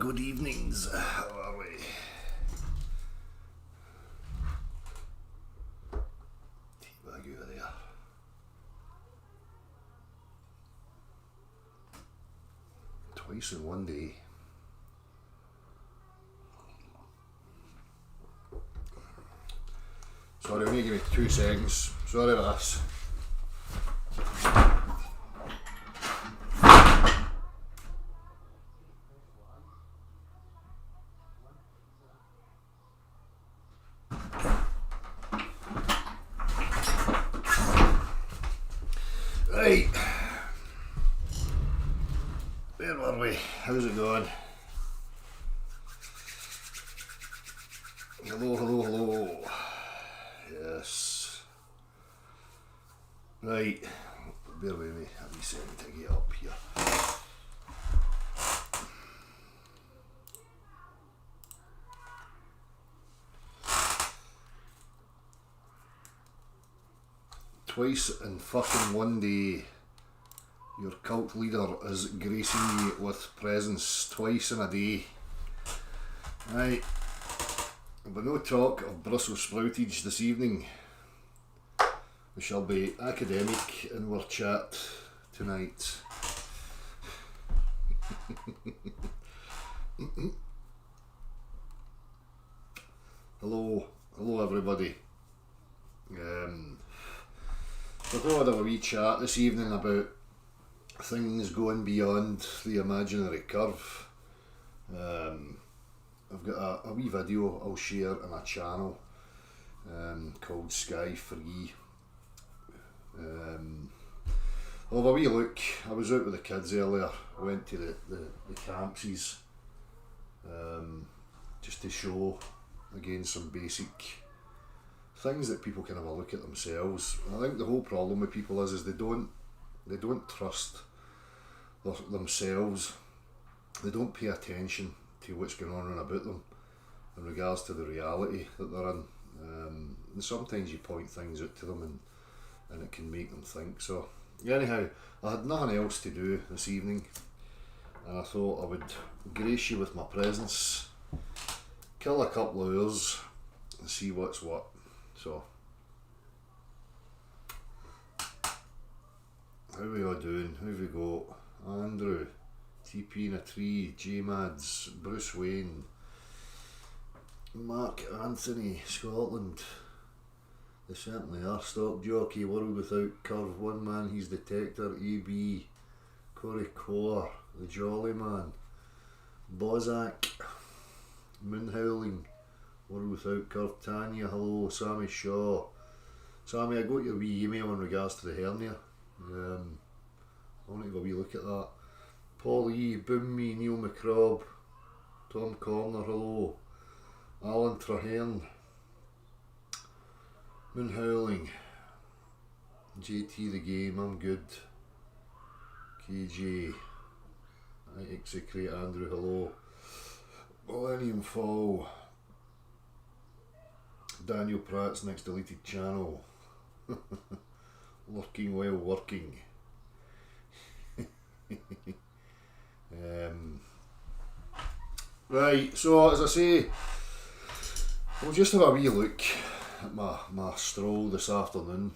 good evenings. How are we? Teabag over there. Twice in one day. Sorry, only give me 2 seconds. Sorry about this. Right, where were we? How's it going? Hello. Yes. Right, bear with me. I'll be saying to get up here. Twice in fucking one day, your cult leader is gracing me with presence twice in a day. Right, but no talk of Brussels sproutage this evening. We shall be academic in our chat tonight. Hello everybody. So I thought I'd have a wee chat this evening about things going beyond the imaginary curve. I've got a wee video I'll share on a channel called Sky Free. I'll have a wee look. I was out with the kids earlier, went to the Campsies just to show again some basic things that people can have a look at themselves. I think the whole problem with people is they don't trust themselves. They don't pay attention to what's going on around about them in regards to the reality that they're in. And sometimes you point things out to them and it can make them think. So anyhow, I had nothing else to do this evening and I thought I would grace you with my presence, kill a couple of hours and see what's what. So, how are we all doing? Who have we got? Andrew, TP in a tree, J-Mads, Bruce Wayne, Mark Anthony, Scotland. They certainly are. Stock Jockey, World Without Curve, One Man, He's Detector, AB, Corey Core, The Jolly Man, Bozak, Moon Howling, World Without Curve, Tanya, hello, Sammy Shaw. Sammy, I got your wee email in regards to the hernia. I want to have a wee look at that. Paul E, Boom Me, Neil McCrobb, Tom Corner, hello. Alan Traherne, Moon Howling, JT the Game, I'm good. KJ, I execrate Andrew, hello. Millennium Fall, Daniel Pratt's next deleted channel. Lurking while working. Right, so as I say, we'll just have a wee look at my stroll this afternoon.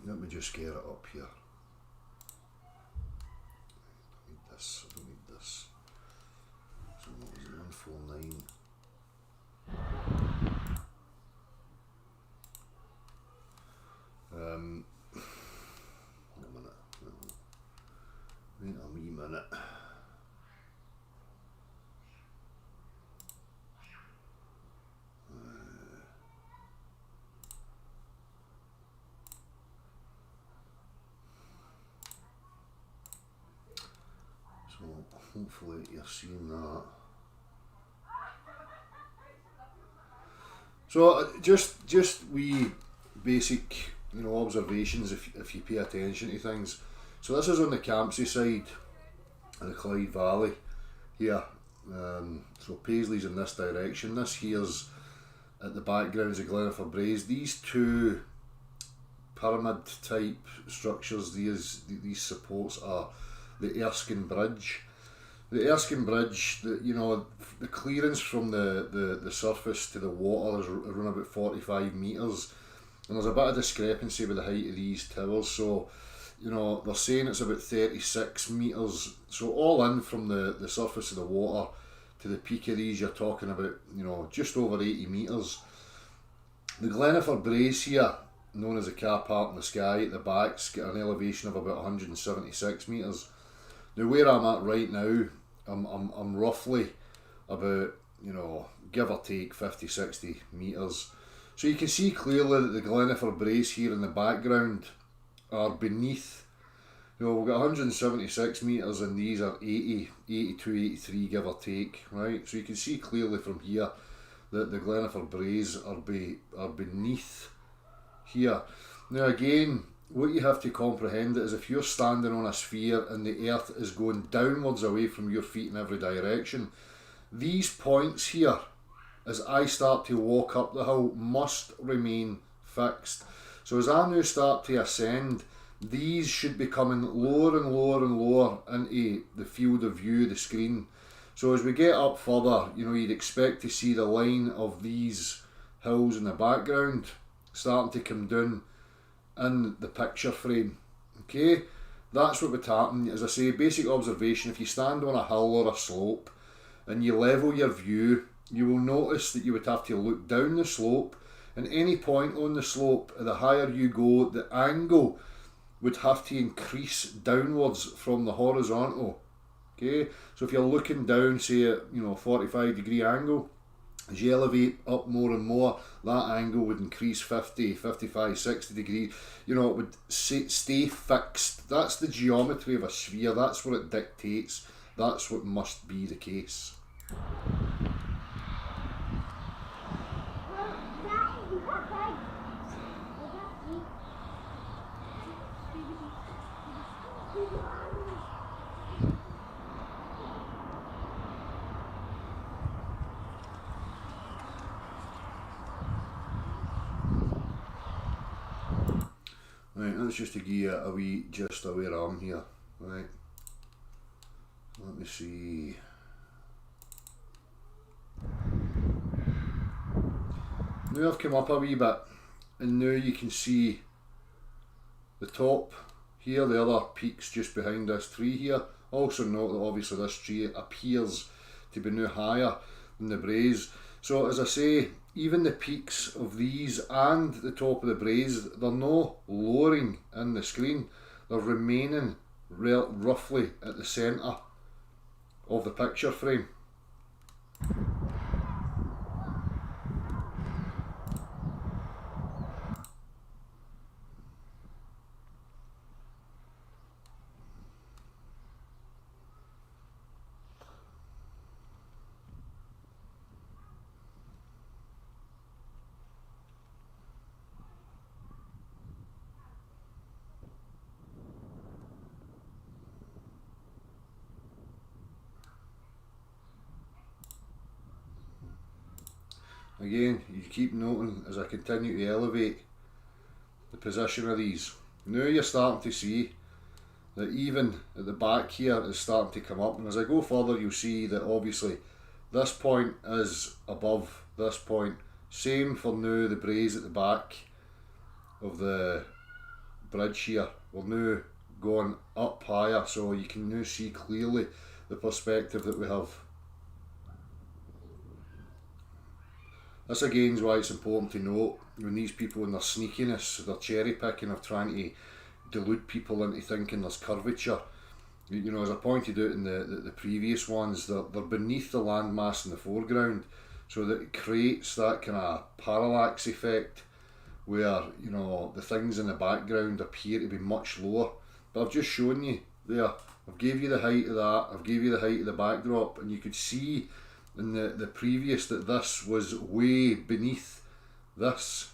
Let me just get it up here. I don't need this. So what was it, 149. A minute. Wait a wee minute. So hopefully you're seeing that. So just wee basic, observations if you pay attention to things. So this is on the Campsie side of the Clyde Valley here. So Paisley's in this direction. This here's at the backgrounds of Glenafar Braes. These two pyramid type structures. These supports are the Erskine Bridge. The Erskine Bridge, the clearance from the surface to the water is around about 45 metres, and there's a bit of discrepancy with the height of these towers. So, they're saying it's about 36 metres. So all in from the surface of the water to the peak of these, you're talking about, just over 80 metres. The Glenifer Braes here, known as the car park in the sky at the back's got an elevation of about 176 metres. Now where I'm at right now, I'm roughly about, give or take 50-60 metres. So you can see clearly that the Glenifer Braes here in the background are beneath. We've got 176 metres and these are 80, 82, 83 give or take, right? So you can see clearly from here that the Glenifer Braes are beneath here. Now again, what you have to comprehend is if you're standing on a sphere and the earth is going downwards away from your feet in every direction, these points here, as I start to walk up the hill, must remain fixed. So as I now start to ascend, these should be coming lower and lower and lower into the field of view, the screen. So as we get up further, you'd expect to see the line of these hills in the background starting to come down in the picture frame. Okay, that's what would happen. As I say, basic observation, if you stand on a hill or a slope and you level your view, you will notice that you would have to look down the slope, and any point on the slope, the higher you go, the angle would have to increase downwards from the horizontal. Okay, so if you're looking down, say at 45-degree angle, as you elevate up more and more, that angle would increase 50, 55, 60 degrees. It would stay fixed. That's the geometry of a sphere. That's what it dictates. That's what must be the case. Right, that's just to give you a wee gist of where I'm here. Right, let me see. Now I've come up a wee bit, and now you can see the top here, the other peaks just behind this tree here. Also note that obviously this tree appears to be no higher than the Braes. So as I say, even the peaks of these and the top of the Braes, they're not lowering in the screen. They're remaining roughly at the centre of the picture frame. Again, you keep noting as I continue to elevate the position of these. Now you're starting to see that even at the back here is starting to come up, and as I go further you'll see that obviously this point is above this point. Same for now the Braes at the back of the bridge here. We're now going up higher, so you can now see clearly the perspective that we have. This again is why it's important to note when these people in their sneakiness, their cherry picking of trying to delude people into thinking there's curvature. As I pointed out in the previous ones, they're beneath the landmass in the foreground, so that it creates that kind of parallax effect where the things in the background appear to be much lower. But I've just shown you there, I've gave you the height of that, I've gave you the height of the backdrop, and you could see in the previous that this was way beneath this.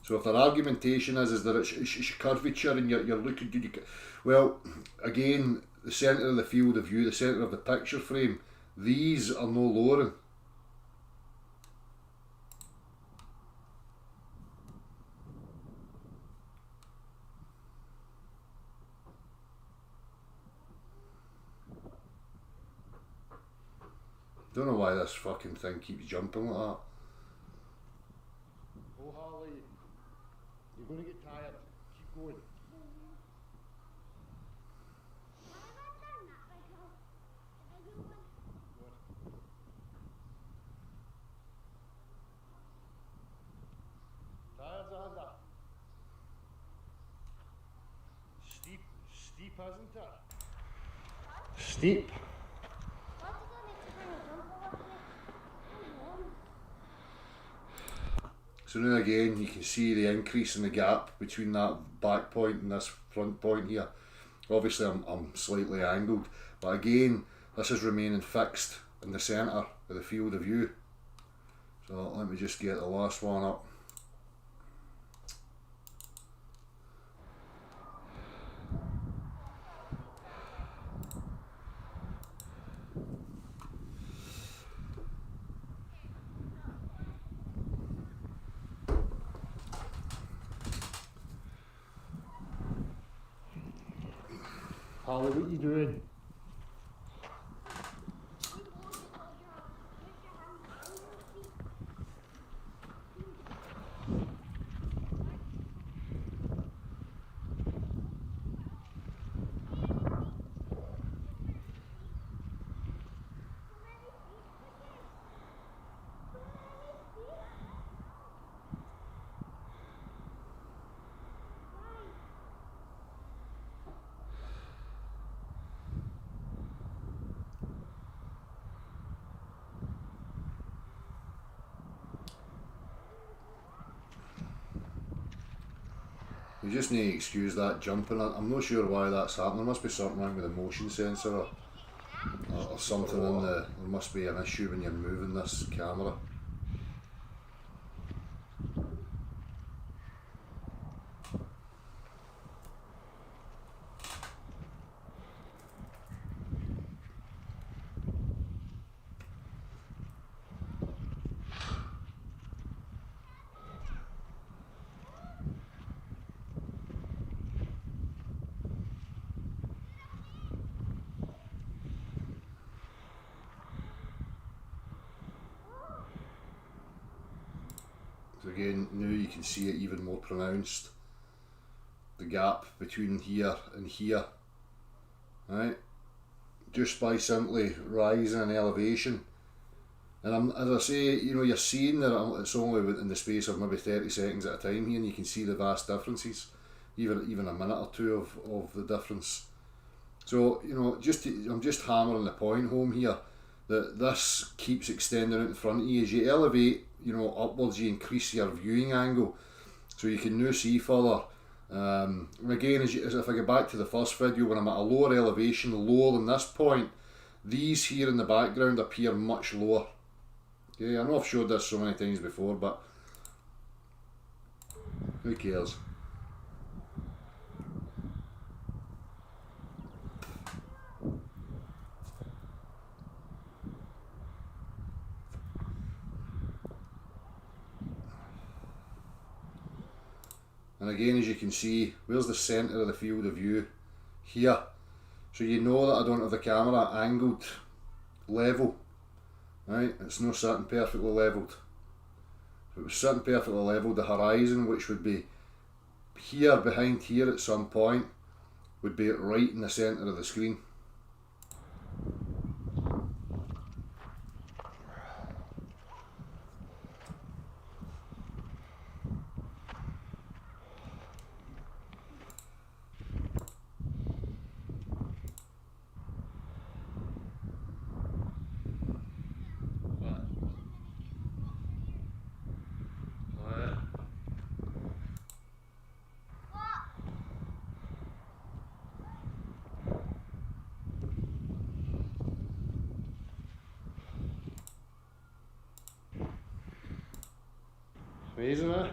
So if their argumentation is that it's curvature and you're looking, well, again, the centre of the field of view, the centre of the picture frame, these are no lowering. Don't know why this fucking thing keeps jumping like that. Oh Harley, you're going to get tired. Keep going. Tired, Xander? Steep, isn't it? Steep. So now again you can see the increase in the gap between that back point and this front point here. Obviously I'm slightly angled, but again this is remaining fixed in the centre of the field of view. So let me just get the last one up. Harley, what are you doing? You just need to excuse that jumping. I'm not sure why that's happening. There must be something wrong with the motion sensor or something in the. There must be an issue when you're moving this camera. So again, now you can see it even more pronounced. The gap between here and here, right? Just by simply rising in elevation. And as I say, you know, you're seeing that it's only within the space of maybe 30 seconds at a time here, and you can see the vast differences, even a minute or two of the difference. So, you know, I'm just hammering the point home here that this keeps extending out in front of you. As you elevate, you know, upwards, you increase your viewing angle, so you can now see further. And again, as if I go back to the first video, when I'm at a lower elevation, lower than this point, these here in the background appear much lower. Okay, I know I've showed this so many times before, but who cares? And again, as you can see, where's the centre of the field of view? Here. So you know that I don't have the camera angled level. Right? It's not sitting perfectly levelled. If it was sitting perfectly levelled, the horizon, which would be here, behind here at some point, would be right in the centre of the screen. Amazing, eh?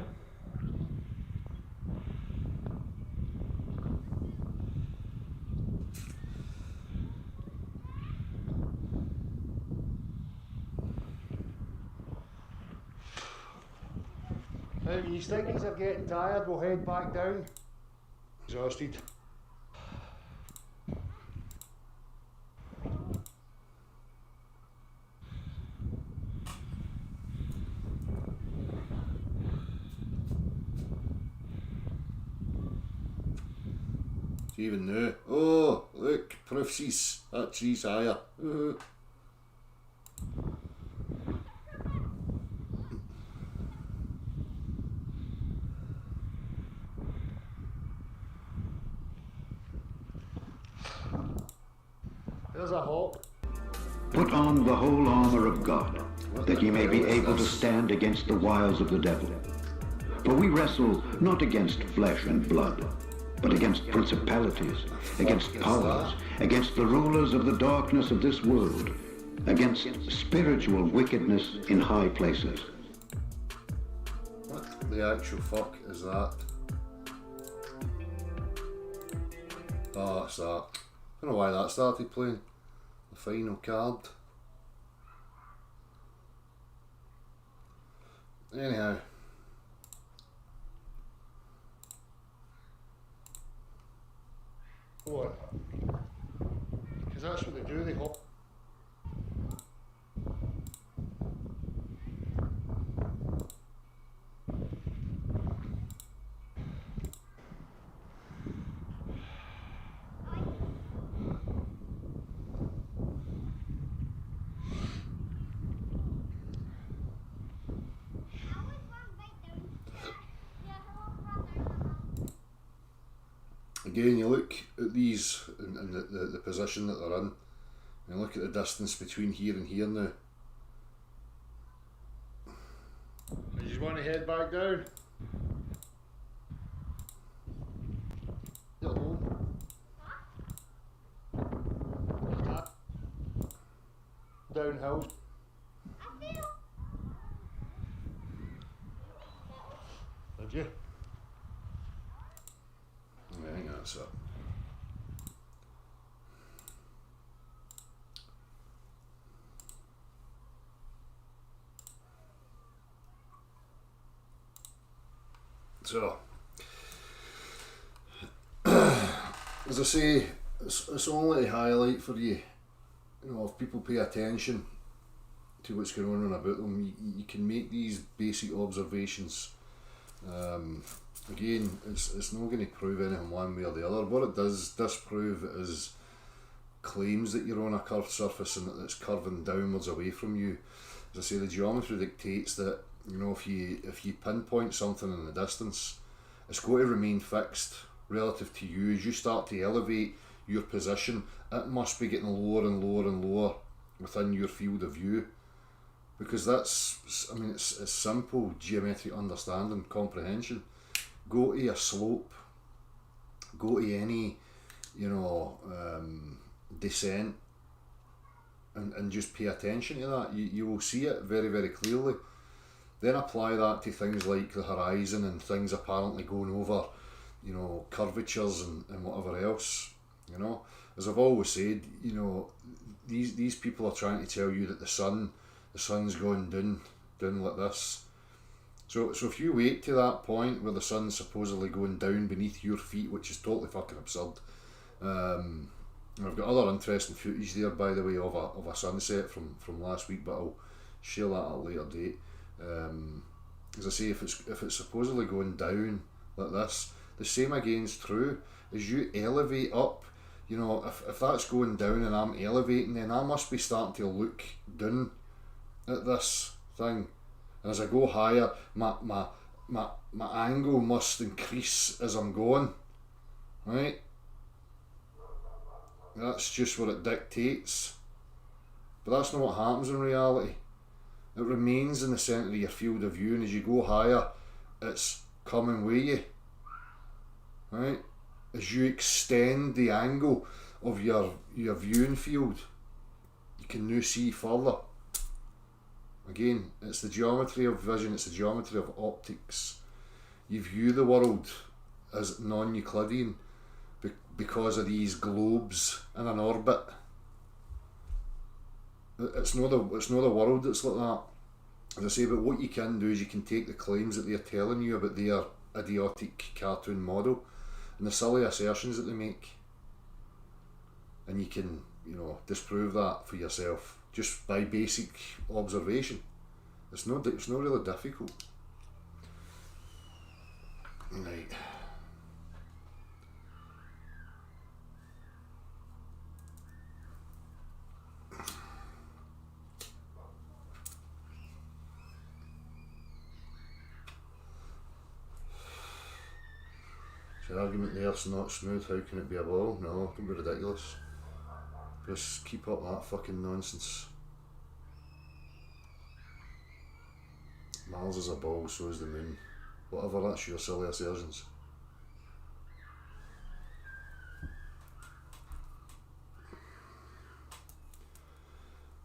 If you think he's getting tired, we'll head back down. Exhausted. Even now. Oh, look, proofsies. That tree's higher. There's a hawk. Put on the whole armor of God, that ye may be able to stand against the wiles of the devil. For we wrestle not against flesh and blood, but against principalities, against powers, against the rulers of the darkness of this world, against spiritual wickedness in high places. What the actual fuck is that? Oh, that's that. I don't know why that started playing. The final card. Anyhow. What? Because that's what they do, they hop. Again, you look at these and the position that they're in, and you look at the distance between here and here now. You just want to head back down. You're home. Downhill. Did you? I think that's it. So, as I say, it's only to highlight for you, you know, if people pay attention to what's going on about them, you can make these basic observations. Again, it's not going to prove anything one way or the other. What it does disprove is claims that you're on a curved surface and that it's curving downwards away from you. As I say, the geometry dictates that, you know, if you pinpoint something in the distance, it's going to remain fixed relative to you. As you start to elevate your position, it must be getting lower and lower and lower within your field of view, because that's, I mean, it's simple geometric understanding, comprehension. Go to a slope, go to any, you know, descent, and just pay attention to that. You will see it very, very clearly. Then apply that to things like the horizon and things apparently going over, you know, curvatures and whatever else. You know, as I've always said, you know, these people are trying to tell you that the sun's going down like this. So if you wait to that point where the sun's supposedly going down beneath your feet, which is totally fucking absurd. I've got other interesting footage there, by the way, of a sunset from last week, but I'll share that at a later date. As I say, if it's supposedly going down like this, the same again is true. As you elevate up, you know, if that's going down and I'm elevating, then I must be starting to look down at this thing. And as I go higher, my angle must increase as I'm going, right? That's just what it dictates. But that's not what happens in reality. It remains in the centre of your field of view, and as you go higher, it's coming with you, right? As you extend the angle of your viewing field, you can now see further. Again, it's the geometry of vision, it's the geometry of optics. You view the world as non-Euclidean because of these globes in an orbit. It's not the world that's like that. As I say, but what you can do is you can take the claims that they're telling you about their idiotic cartoon model and the silly assertions that they make, and you can, you know, disprove that for yourself just by basic observation. It's not really difficult. Right. argument there's not smooth, how can it be a ball? No, don't be ridiculous. Just keep up that fucking nonsense. Mars is a ball, so is the moon. Whatever, that's your silly assertions.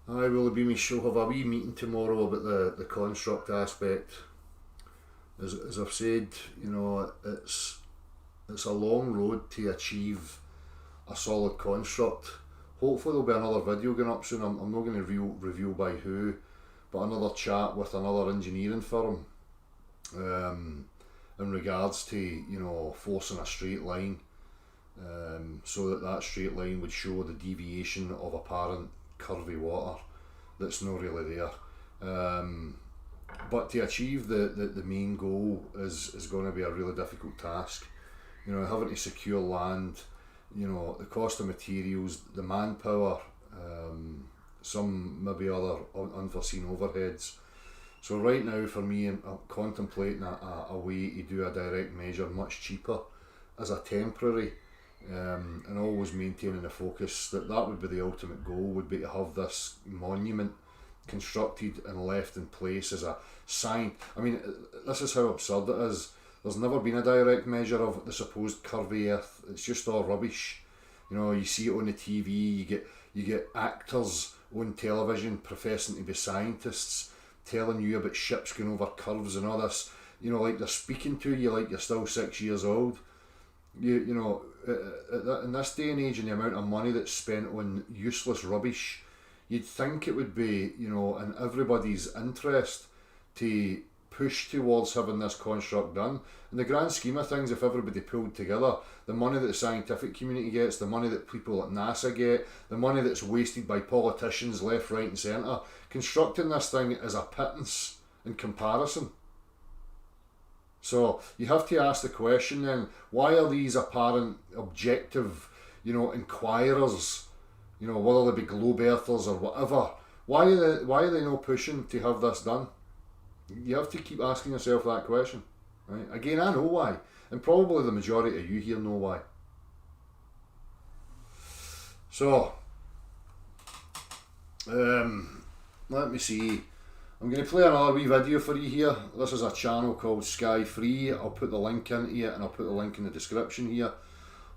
Aye, will it be me? She'll have a wee meeting tomorrow about the construct aspect. As I've said, you know, it's a long road to achieve a solid construct. Hopefully there'll be another video going up soon. I'm not going to reveal by who, but another chat with another engineering firm in regards to, you know, forcing a straight line, so that straight line would show the deviation of apparent curvy water that's not really there. But to achieve the main goal is going to be a really difficult task. You know, having to secure land, you know, the cost of materials, the manpower, some maybe other unforeseen overheads. So right now for me, I'm contemplating a way to do a direct measure much cheaper as a temporary, and always maintaining the focus that would be the ultimate goal, would be to have this monument constructed and left in place as a sign. I mean, this is how absurd it is. There's never been a direct measure of the supposed curvy Earth. It's just all rubbish. You know, you see it on the TV. You get actors on television professing to be scientists, telling you about ships going over curves and all this. You know, like they're speaking to you like you're still 6 years old. You know, in this day and age, and the amount of money that's spent on useless rubbish, you'd think it would be, you know, in everybody's interest to push towards having this construct done. In the grand scheme of things, if everybody pulled together, the money that the scientific community gets, the money that people at NASA get, the money that's wasted by politicians left, right and centre, constructing this thing is a pittance in comparison. So you have to ask the question then, why are these apparent objective, you know, inquirers, you know, whether they be globe earthers or whatever, why are they not pushing to have this done? You have to keep asking yourself that question, right? Again, I know why, and probably the majority of you here know why. So, let me see. I'm going to play another wee video for you here. This is a channel called Sky Free. I'll put the link into it, and I'll put the link in the description here.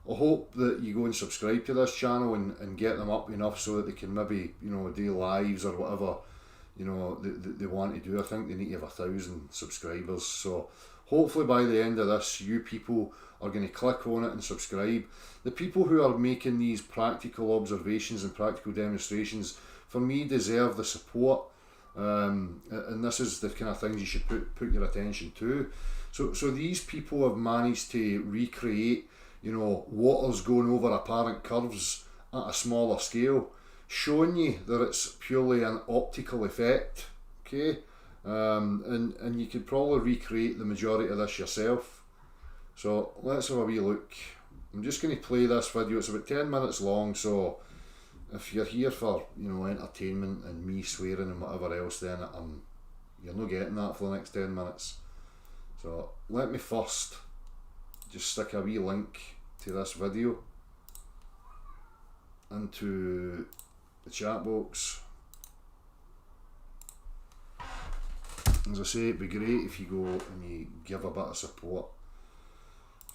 I hope that you go and subscribe to this channel and get them up enough so that they can maybe, you know, do lives or whatever, you know, they want to do. I think they need to have 1,000 subscribers. So hopefully by the end of this, you people are going to click on it and subscribe. The people who are making these practical observations and practical demonstrations, for me, deserve the support. And this is the kind of things you should put your attention to. So these people have managed to recreate, you know, waters going over apparent curves at a smaller scale, showing you that it's purely an optical effect, okay? And you could probably recreate the majority of this yourself. So let's have a wee look. I'm just going to play this video. It's about 10 minutes long, so if you're here for, you know, entertainment and me swearing and whatever else, then you're not getting that for the next 10 minutes. So let me first just stick a wee link to this video into the chat box. As I say, it'd be great if you go and you give a bit of support.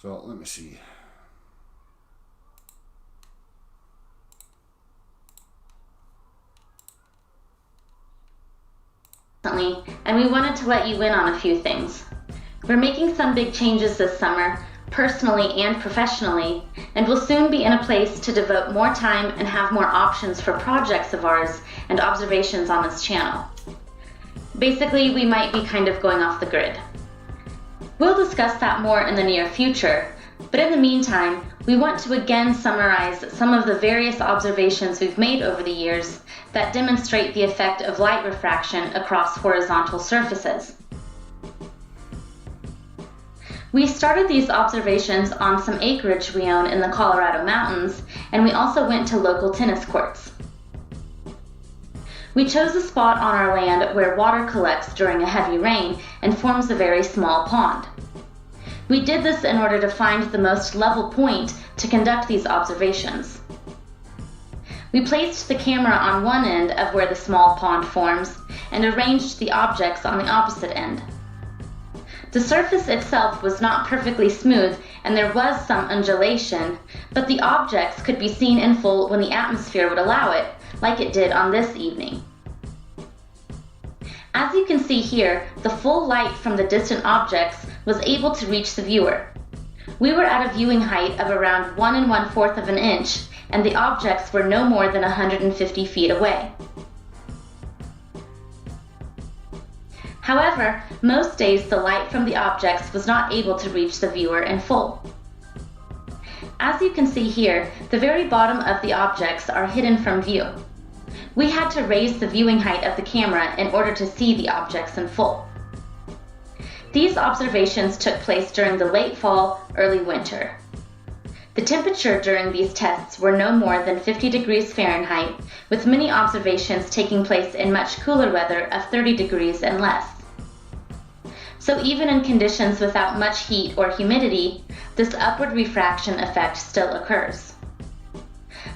So let me see. And we wanted to let you in on a few things. We're making some big changes this summer, personally and professionally, and we'll soon be in a place to devote more time and have more options for projects of ours and observations on this channel. Basically, we might be kind of going off the grid. We'll discuss that more in the near future, but in the meantime, we want to again summarize some of the various observations we've made over the years that demonstrate the effect of light refraction across horizontal surfaces. We started these observations on some acreage we own in the Colorado mountains, and we also went to local tennis courts. We chose a spot on our land where water collects during a heavy rain and forms a very small pond. We did this in order to find the most level point to conduct these observations. We placed the camera on one end of where the small pond forms and arranged the objects on the opposite end. The surface itself was not perfectly smooth and there was some undulation, but the objects could be seen in full when the atmosphere would allow it, like it did on this evening. As you can see here, the full light from the distant objects was able to reach the viewer. We were at a viewing height of around 1 1/4 of an inch, and the objects were no more than 150 feet away. However, most days the light from the objects was not able to reach the viewer in full. As you can see here, the very bottom of the objects are hidden from view. We had to raise the viewing height of the camera in order to see the objects in full. These observations took place during the late fall, early winter. The temperature during these tests were no more than 50 degrees Fahrenheit, with many observations taking place in much cooler weather of 30 degrees and less. So even in conditions without much heat or humidity, this upward refraction effect still occurs.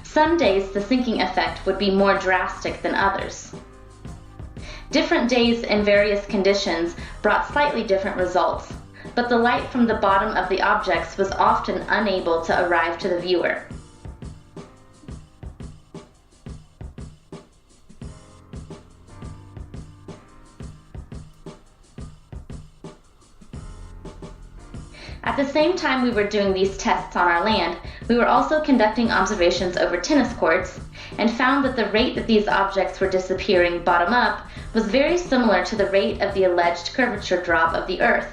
Some days the sinking effect would be more drastic than others. Different days in various conditions brought slightly different results, but the light from the bottom of the objects was often unable to arrive to the viewer. At the same time we were doing these tests on our land, we were also conducting observations over tennis courts and found that the rate that these objects were disappearing bottom up was very similar to the rate of the alleged curvature drop of the Earth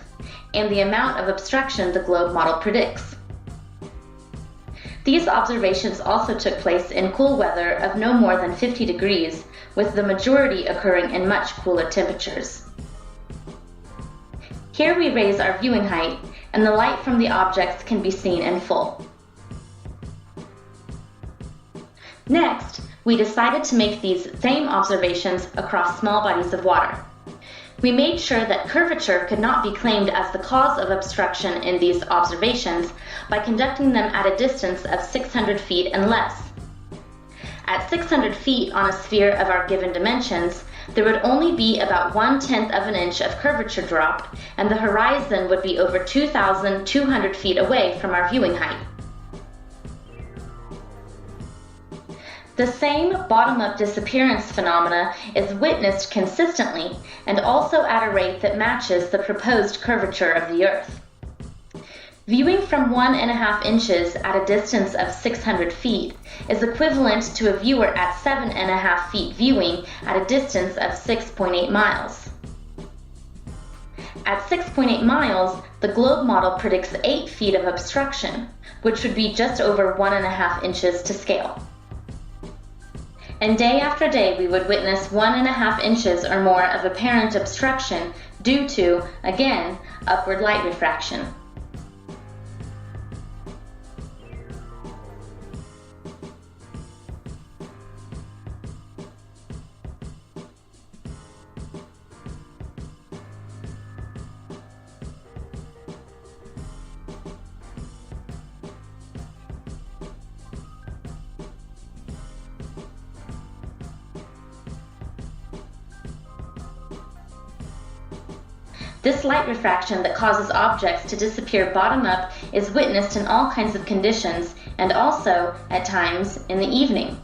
and the amount of obstruction the globe model predicts. These observations also took place in cool weather of no more than 50 degrees, with the majority occurring in much cooler temperatures. Here we raise our viewing height, and the light from the objects can be seen in full. Next, we decided to make these same observations across small bodies of water. We made sure that curvature could not be claimed as the cause of obstruction in these observations by conducting them at a distance of 600 feet and less. At 600 feet on a sphere of our given dimensions, there would only be about 1/10 of an inch of curvature drop, and the horizon would be over 2,200 feet away from our viewing height. The same bottom-up disappearance phenomena is witnessed consistently and also at a rate that matches the proposed curvature of the Earth. Viewing from 1½ inches at a distance of 600 feet is equivalent to a viewer at 7½ feet viewing at a distance of 6.8 miles. At 6.8 miles, the globe model predicts 8 feet of obstruction, which would be just over 1½ inches to scale. And day after day we would witness 1½ inches or more of apparent obstruction due to, again, upward light refraction. This light refraction that causes objects to disappear bottom up is witnessed in all kinds of conditions and also, at times, in the evening.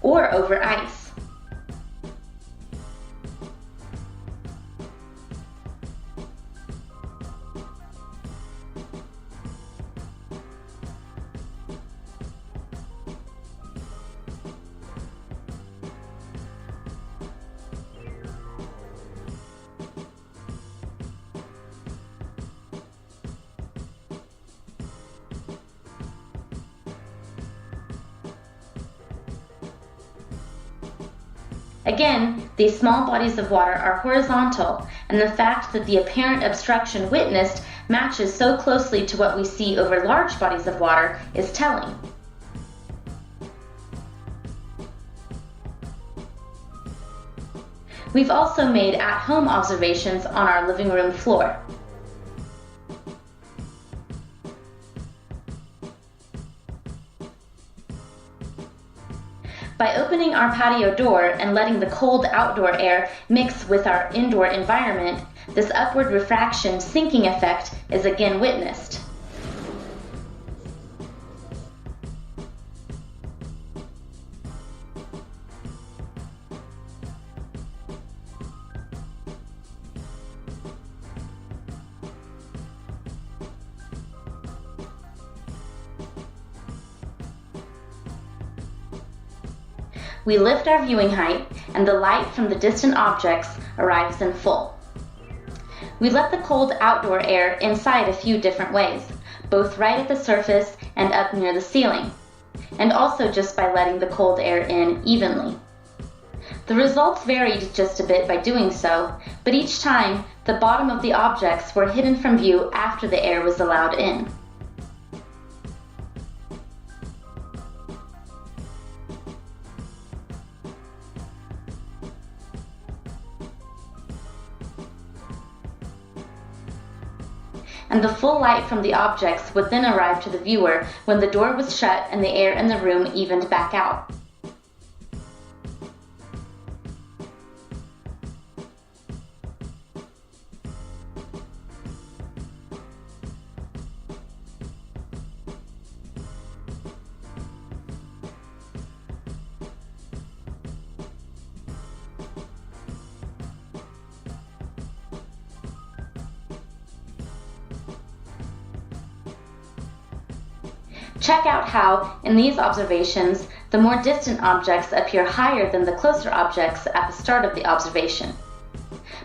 Or over ice. Again, these small bodies of water are horizontal, and the fact that the apparent obstruction witnessed matches so closely to what we see over large bodies of water is telling. We've also made at-home observations on our living room floor. By opening our patio door and letting the cold outdoor air mix with our indoor environment, this upward refraction sinking effect is again witnessed. We lift our viewing height, and the light from the distant objects arrives in full. We let the cold outdoor air inside a few different ways, both right at the surface and up near the ceiling, and also just by letting the cold air in evenly. The results varied just a bit by doing so, but each time, the bottom of the objects were hidden from view after the air was allowed in. And the full light from the objects would then arrive to the viewer when the door was shut and the air in the room evened back out. Check out how, in these observations, the more distant objects appear higher than the closer objects at the start of the observation.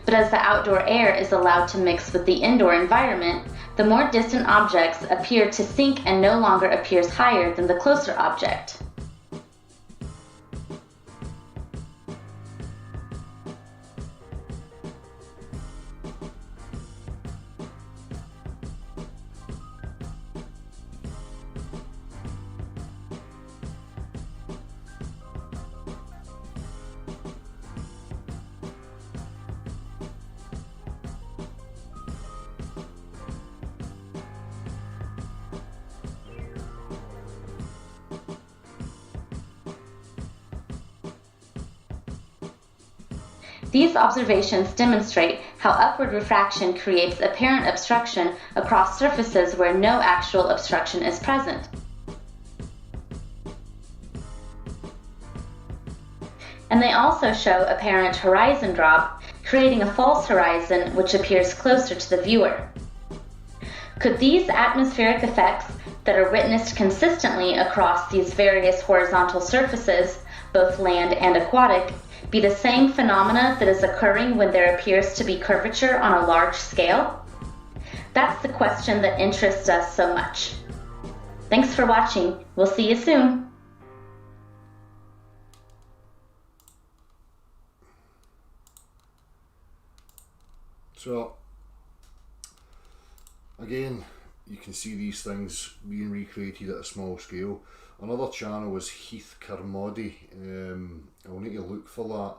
But as the outdoor air is allowed to mix with the indoor environment, the more distant objects appear to sink and no longer appears higher than the closer object. These observations demonstrate how upward refraction creates apparent obstruction across surfaces where no actual obstruction is present. And they also show apparent horizon drop, creating a false horizon which appears closer to the viewer. Could these atmospheric effects that are witnessed consistently across these various horizontal surfaces, both land and aquatic, be the same phenomena that is occurring when there appears to be curvature on a large scale? That's the question that interests us so much. Thanks for watching. We'll see you soon. So, again, you can see these things being recreated at a small scale. Another channel is Heath Kermody. I'll need to look for that.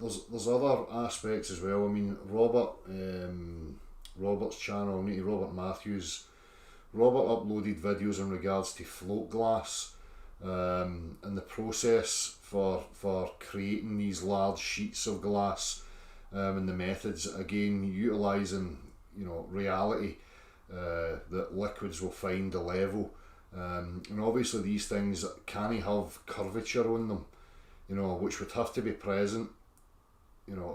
There's other aspects as well. I mean, Robert's channel, Robert Matthews. Robert uploaded videos in regards to float glass and the process for creating these large sheets of glass and the methods, again utilising reality that liquids will find a level. And obviously these things can have curvature on them, which would have to be present,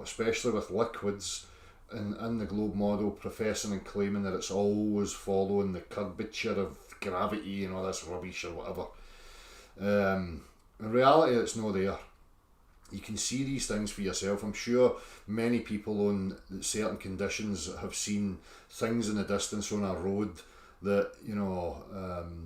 especially with liquids in the globe model, professing and claiming that it's always following the curvature of gravity and all this rubbish or whatever. In reality, it's not there. You can see these things for yourself. I'm sure many people on certain conditions have seen things in the distance on a road that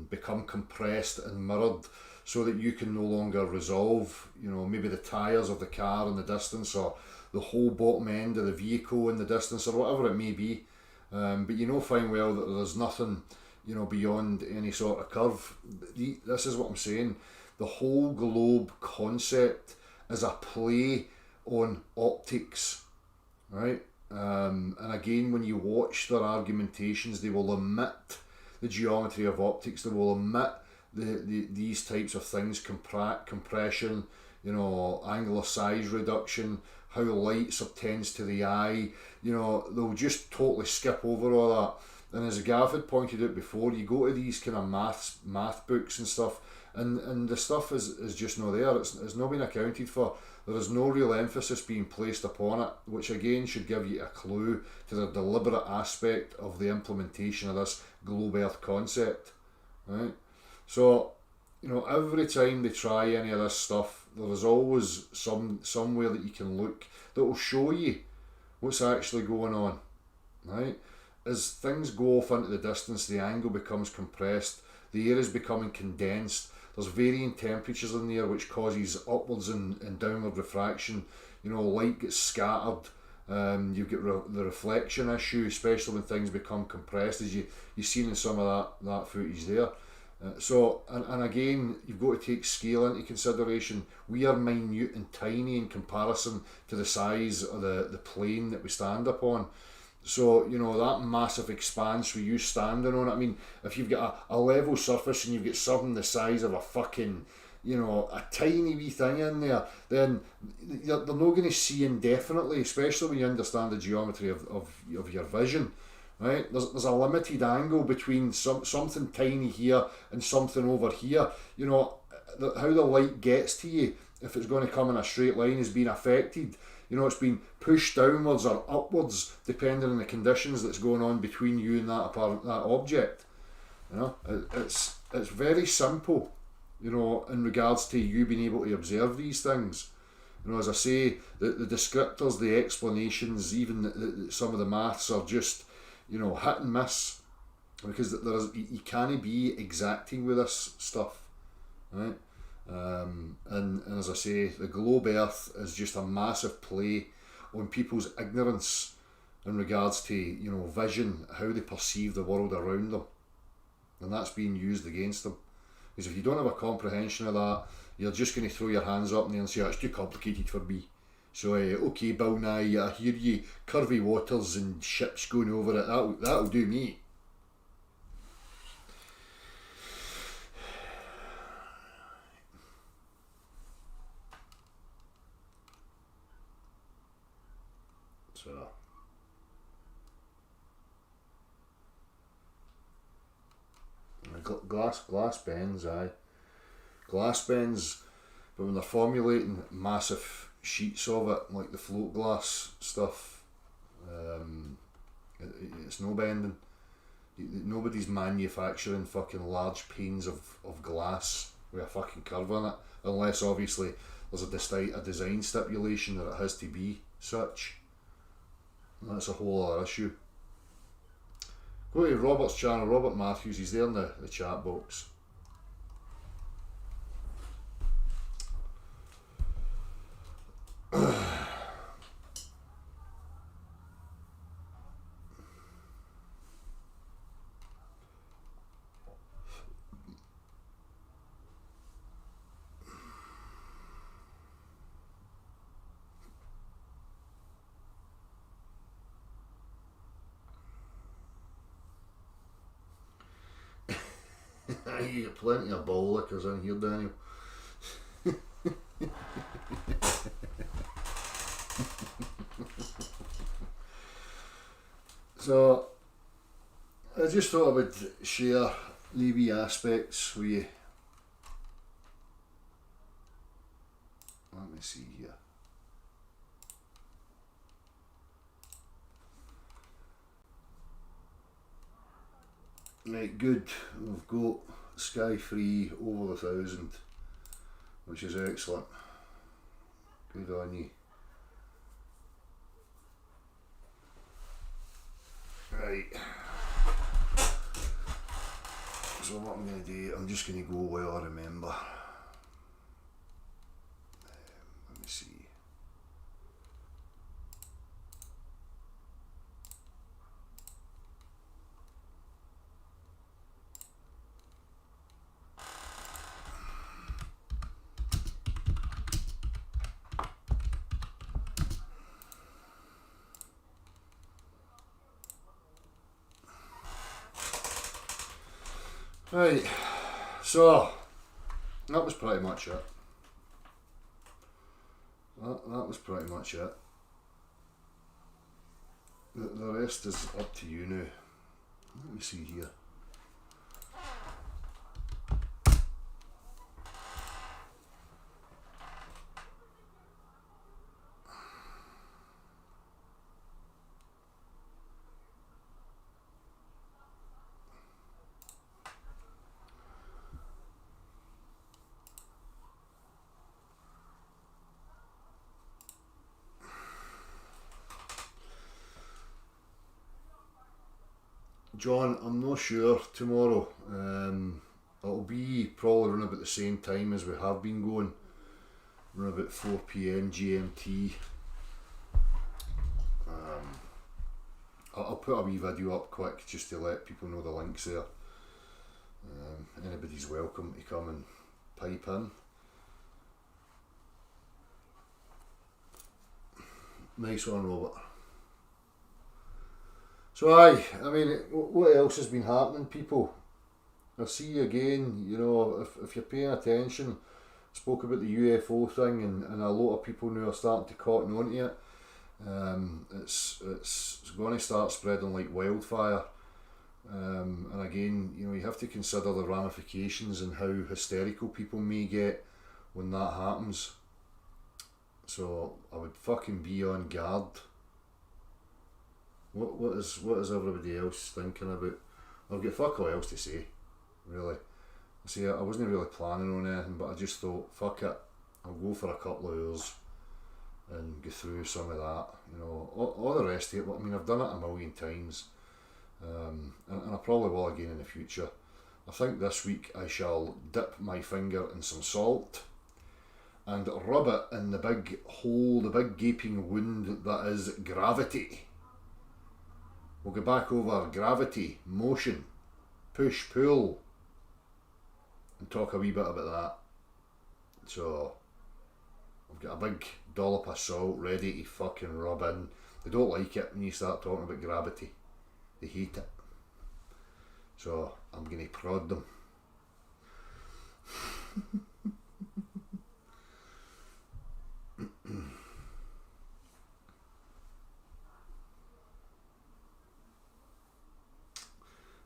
become compressed and mirrored so that you can no longer resolve, maybe the tyres of the car in the distance, or the whole bottom end of the vehicle in the distance, or whatever it may be. But you know fine well that there's nothing, beyond any sort of curve. This is what I'm saying. The whole globe concept is a play on optics, right? And again, when you watch their argumentations, they will omit the geometry of optics. They will omit these types of things: compression, angular size reduction, how light subtends to the eye. They'll just totally skip over all that. And as Gav had pointed out before, you go to these kind of math books and stuff, and the stuff is just not there. It's not been accounted for. There is no real emphasis being placed upon it, which again should give you a clue to the deliberate aspect of the implementation of this globe earth concept, right? So, every time they try any of this stuff, there is always somewhere that you can look that will show you what's actually going on, right? As things go off into the distance, the angle becomes compressed, the air is becoming condensed. There's varying temperatures in there which causes upwards and downward refraction. Light gets scattered. You've got the reflection issue, especially when things become compressed, as you've seen in some of that footage there. And again, you've got to take scale into consideration. We are minute and tiny in comparison to the size of the plane that we stand upon. So, that massive expanse with you standing on it, I mean, if you've got a level surface and you've got something the size of a fucking, a tiny wee thing in there, then they're not going to see indefinitely, especially when you understand the geometry of your vision, right? There's a limited angle between something tiny here and something over here. How the light gets to you, if it's going to come in a straight line, is being affected. It's been pushed downwards or upwards depending on the conditions that's going on between you and that object. It's very simple, in regards to you being able to observe these things. As I say, the descriptors, the explanations, even some of the maths are just, hit and miss, because you can't be exacting with this stuff, right? And as I say, the globe earth is just a massive play on people's ignorance in regards to vision, how they perceive the world around them, and that's being used against them. Because if you don't have a comprehension of that, you're just going to throw your hands up in there and say, it's too complicated for me. So okay, Bill Nye, I hear you, curvy waters and ships going over it, that'll do me. So, glass bends, aye. Glass bends, but when they're formulating massive sheets of it, like the float glass stuff, it's no bending. Nobody's manufacturing fucking large panes of glass with a fucking curve on it, unless obviously there's a design stipulation that it has to be such. That's a whole other issue. Go to Robert's channel, Robert Matthews, he's there in the chat box. You got plenty of ball lickers in here, Daniel. So, I just thought I would share the wee aspects with you. Let me see here. Right, good. We've got Sky Free over 1,000, which is excellent. Good on you. Right. So what I'm going to do, I'm just going to go while I remember. Right, so that was pretty much it. That was pretty much it. The rest is up to you now. Let me see here. John, I'm not sure tomorrow. It'll be probably around about the same time as we have been going, around about 4 PM GMT. I'll put a wee video up quick just to let people know the links there. Anybody's welcome to come and pipe in. Nice one, Robert. So I mean, what else has been happening, people? I see you again, you know, if you're paying attention, spoke about the UFO thing, and a lot of people now are starting to cotton on to it. It's going to start spreading like wildfire. And again, you know, you have to consider the ramifications and how hysterical people may get when that happens. So I would fucking be on guard. What is everybody else thinking about? I've got fuck all else to say, really. See, I wasn't really planning on anything, but I just thought, fuck it, I'll go for a couple of hours and go through some of that, you know. All the rest of it, I mean, I've done it a million times, and I probably will again in the future. I think this week I shall dip my finger in some salt and rub it in the big hole, the big gaping wound that is gravity. We'll go back over gravity, motion, push, pull, and talk a wee bit about that. So, I've got a big dollop of salt ready to fucking rub in. They don't like it when you start talking about gravity. They hate it. So, I'm going to prod them.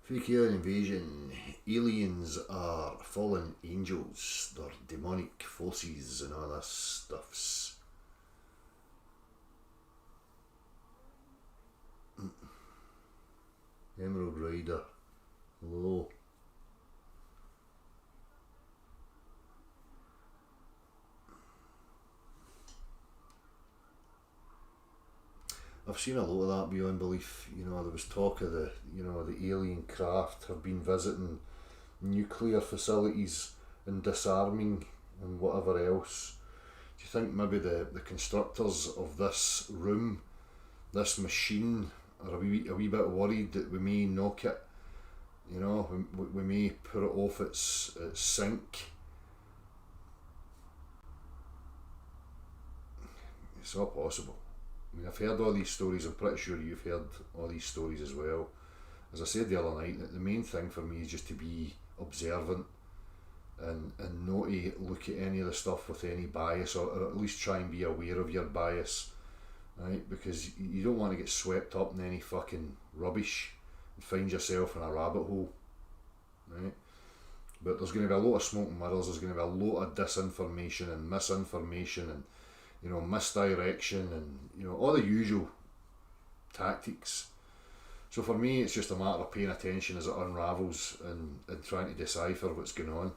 Fake alien invasion. Aliens are fallen angels. They're demonic forces and all that stuffs. Emerald Rider. Hello. I've seen a lot of that beyond belief. You know, there was talk of the alien craft have been visiting nuclear facilities and disarming and whatever else. Do you think maybe the constructors of this room, this machine, are a wee bit worried that we may knock it? You know, we may put it off its sink. It's all possible. I mean, I've heard all these stories. I'm pretty sure you've heard all these stories as well. As I said the other night, the main thing for me is just to be observant and not to look at any of the stuff with any bias, or at least try and be aware of your bias, right? Because you don't want to get swept up in any fucking rubbish and find yourself in a rabbit hole, right? But there's going to be a lot of smoke and mirrors. There's going to be a lot of disinformation and misinformation and, you know, misdirection and, you know, all the usual tactics. So for me, it's just a matter of paying attention as it unravels and trying to decipher what's going on.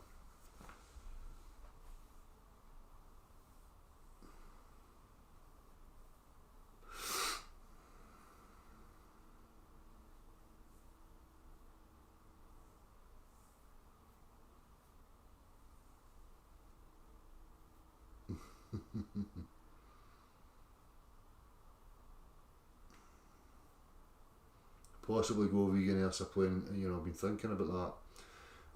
Possibly go vegan or supplement, you know, I've been thinking about that.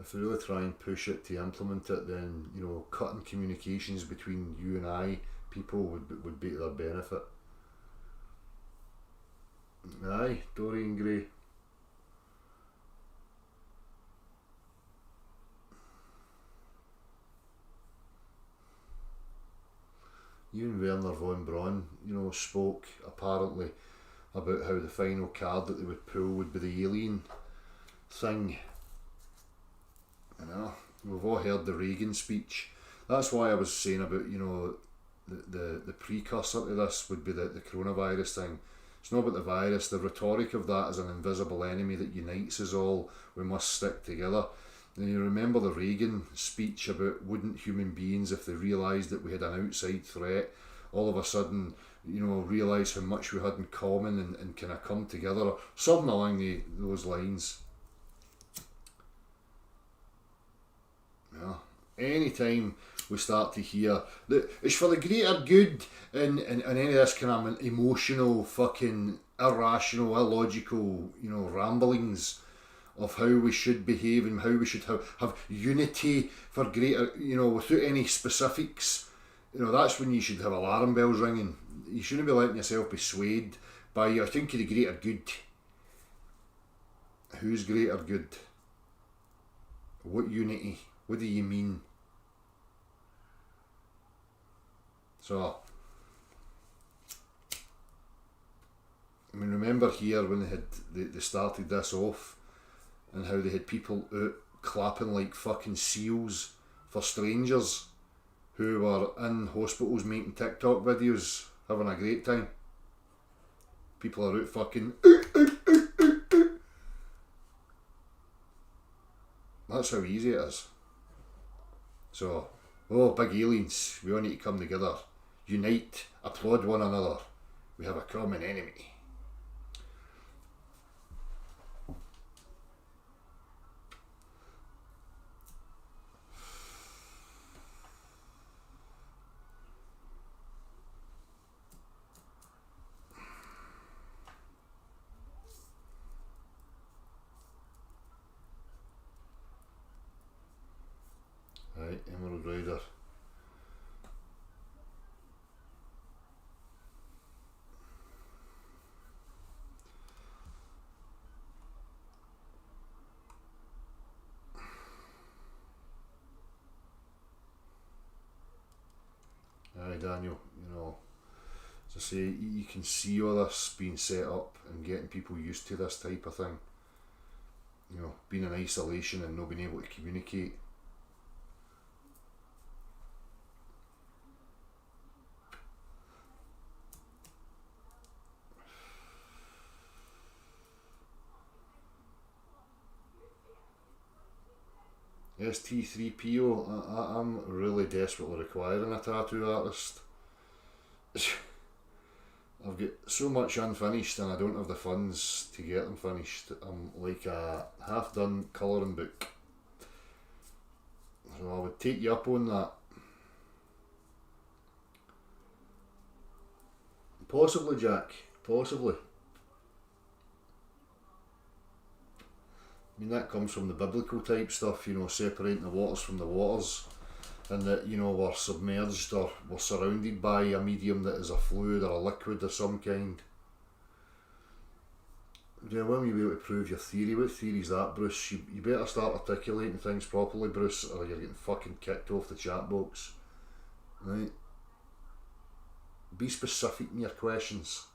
If they really try and push it to implement it, then, you know, cutting communications between you and I, people, would be to their benefit. Aye, Dorian Gray. Even Werner von Braun, spoke apparently about how the final card that they would pull would be the alien thing. We've all heard the Reagan speech. That's why I was saying about, the precursor to this would be the coronavirus thing. It's not about the virus. The rhetoric of that is an invisible enemy that unites us all. We must stick together. And you remember the Reagan speech about wouldn't human beings, if they realised that we had an outside threat, all of a sudden, realise how much we had in common and kind of come together, or something along those lines. Yeah. Anytime we start to hear that it's for the greater good and any of this kind of emotional, fucking irrational, illogical, ramblings of how we should behave and how we should have unity for greater, without any specifics, that's when you should have alarm bells ringing. You shouldn't be letting yourself be swayed by, I think, the greater good. Who's greater good? What unity? What do you mean? So, remember here when they started this off, and how they had people out clapping like fucking seals for strangers who were in hospitals making TikTok videos, having a great time. People are out fucking That's how easy it is. So, big aliens, we all need to come together, unite, applaud one another. We have a common enemy. Right, Emerald Rider. Aye, Daniel, as I say, you can see all this being set up and getting people used to this type of thing. Being in isolation and not being able to communicate. ST3PO, I'm really desperately requiring a tattoo artist. I've got so much unfinished and I don't have the funds to get them finished. I'm like a half done colouring book. So I would take you up on that. Possibly, Jack. Possibly. That comes from the biblical type stuff, separating the waters from the waters, and that, we're submerged or we're surrounded by a medium that is a fluid or a liquid of some kind. Yeah, when will you be able to prove your theory? What theory is that, Bruce? You better start articulating things properly, Bruce, or you're getting fucking kicked off the chat box. Right? Be specific in your questions.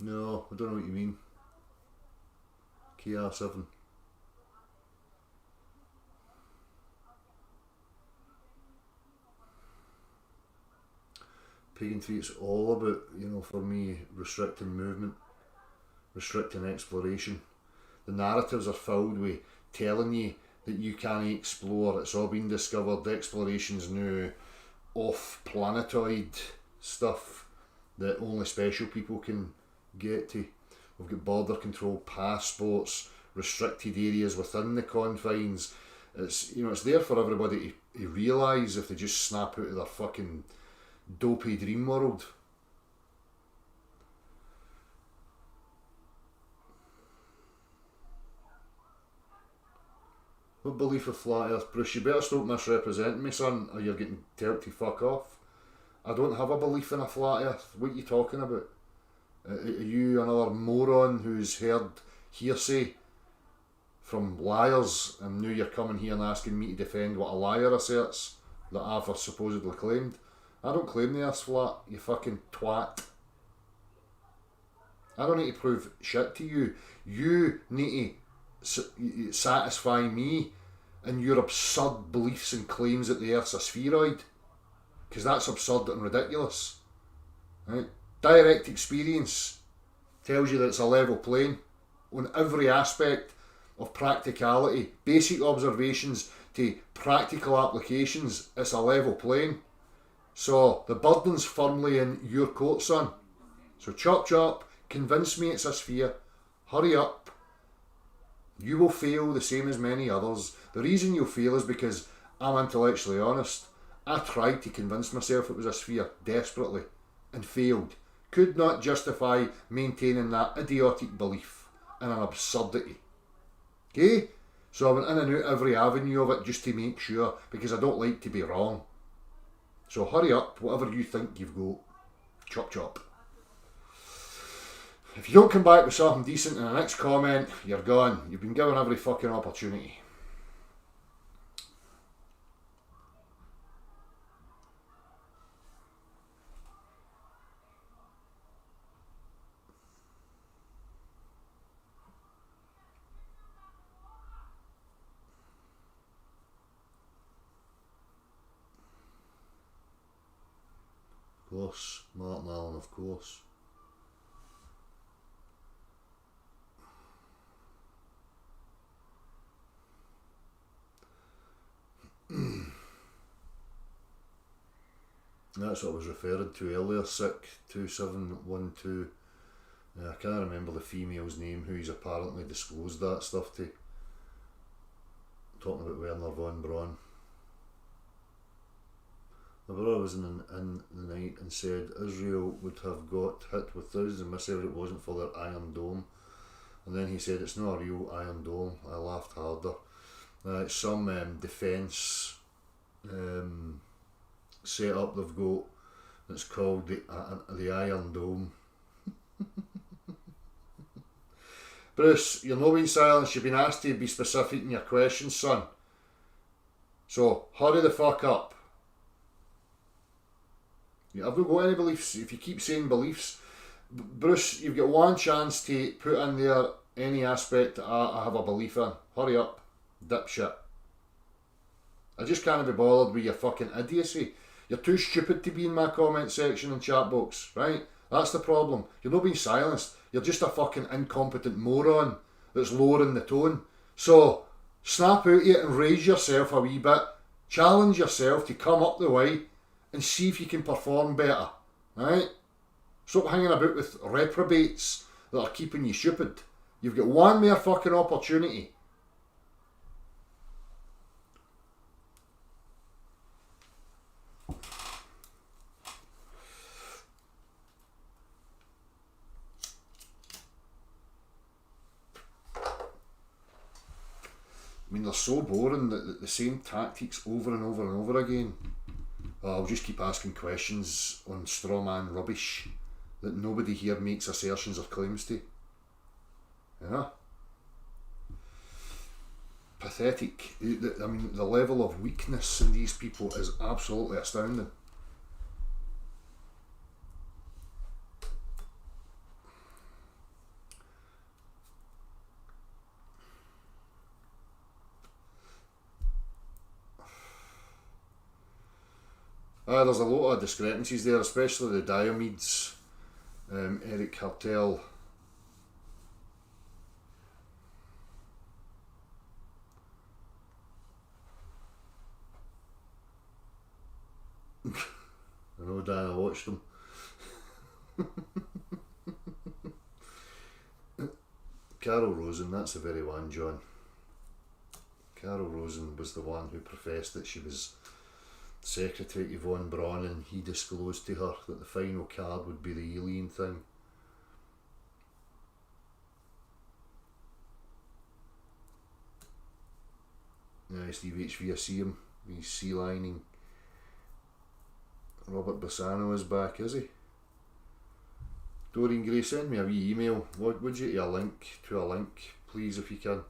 No, I don't know what you mean. KR7. Pagan 3, it's all about, for me, restricting movement, restricting exploration. The narratives are filled with telling you that you can't explore, it's all been discovered, the exploration's new off-planetoid stuff that only special people can get to. We've got border control, passports, restricted areas within the confines. It's it's there for everybody to realise if they just snap out of their fucking dopey dream world. What belief of flat earth? Bruce, you better stop misrepresenting me, son, or you're getting told to fuck off. I don't have a belief in a flat earth. What are you talking about? Are you another moron who's heard hearsay from liars, and now you're coming here and asking me to defend what a liar asserts that I've supposedly claimed. I don't claim the earth's flat, you fucking twat. I don't need to prove shit to you. You need to satisfy me in your absurd beliefs and claims that the earth's a spheroid, because that's absurd and ridiculous. Right? Direct experience tells you that it's a level plane on every aspect of practicality, basic observations to practical applications. It's a level plane. So the burden's firmly in your court, son. So chop chop, convince me it's a sphere. Hurry up. You will fail the same as many others. The reason you'll fail is because I'm intellectually honest. I tried to convince myself it was a sphere desperately and failed. Could not justify maintaining that idiotic belief in an absurdity. Okay? So I went in and out every avenue of it just to make sure, because I don't like to be wrong. So hurry up, whatever you think you've got. Chop chop. If you don't come back with something decent in the next comment, you're gone. You've been given every fucking opportunity. Of course, Martin Allen, of course. That's what I was referring to earlier, Sick 2712. I can't remember the female's name who's apparently disclosed that stuff to. Talking about Werner von Braun. My brother was in the night and said Israel would have got hit with thousands of missiles if it wasn't for their Iron Dome. And then he said it's not a real Iron Dome. I laughed harder. It's some defence setup they've got. It's called the Iron Dome. Bruce, you're not being silenced. You've been asked to be specific in your questions, son. So hurry the fuck up. I've not got any beliefs. If you keep saying beliefs, Bruce, you've got one chance to put in there any aspect that I have a belief in. Hurry up, dipshit. I just can't be bothered with your fucking idiocy. You're too stupid to be in my comment section and chat box, right? That's the problem. You're not being silenced. You're just a fucking incompetent moron that's lowering the tone. So, snap out of it and raise yourself a wee bit. Challenge yourself to come up the way and see if you can perform better, right? Stop hanging about with reprobates that are keeping you stupid. You've got one more fucking opportunity. I mean, they're so boring that the same tactics over and over and over again. I'll just keep asking questions on straw man rubbish that nobody here makes assertions or claims to. Yeah. Pathetic. I mean, the level of weakness in these people is absolutely astounding. There's a lot of discrepancies there, especially the Diomedes, Eric Hartel. I know, Dan, I watched them. Carol Rosen, that's the very one, John. Carol Rosen was the one who professed that she was secretary to von Braun, and he disclosed to her that the final card would be the alien thing. Yeah, Steve HV, I see him. He's sea lining. Robert Bassano is back, is he? Doreen Gray, send me a wee email. Would you to a link, please, if you can.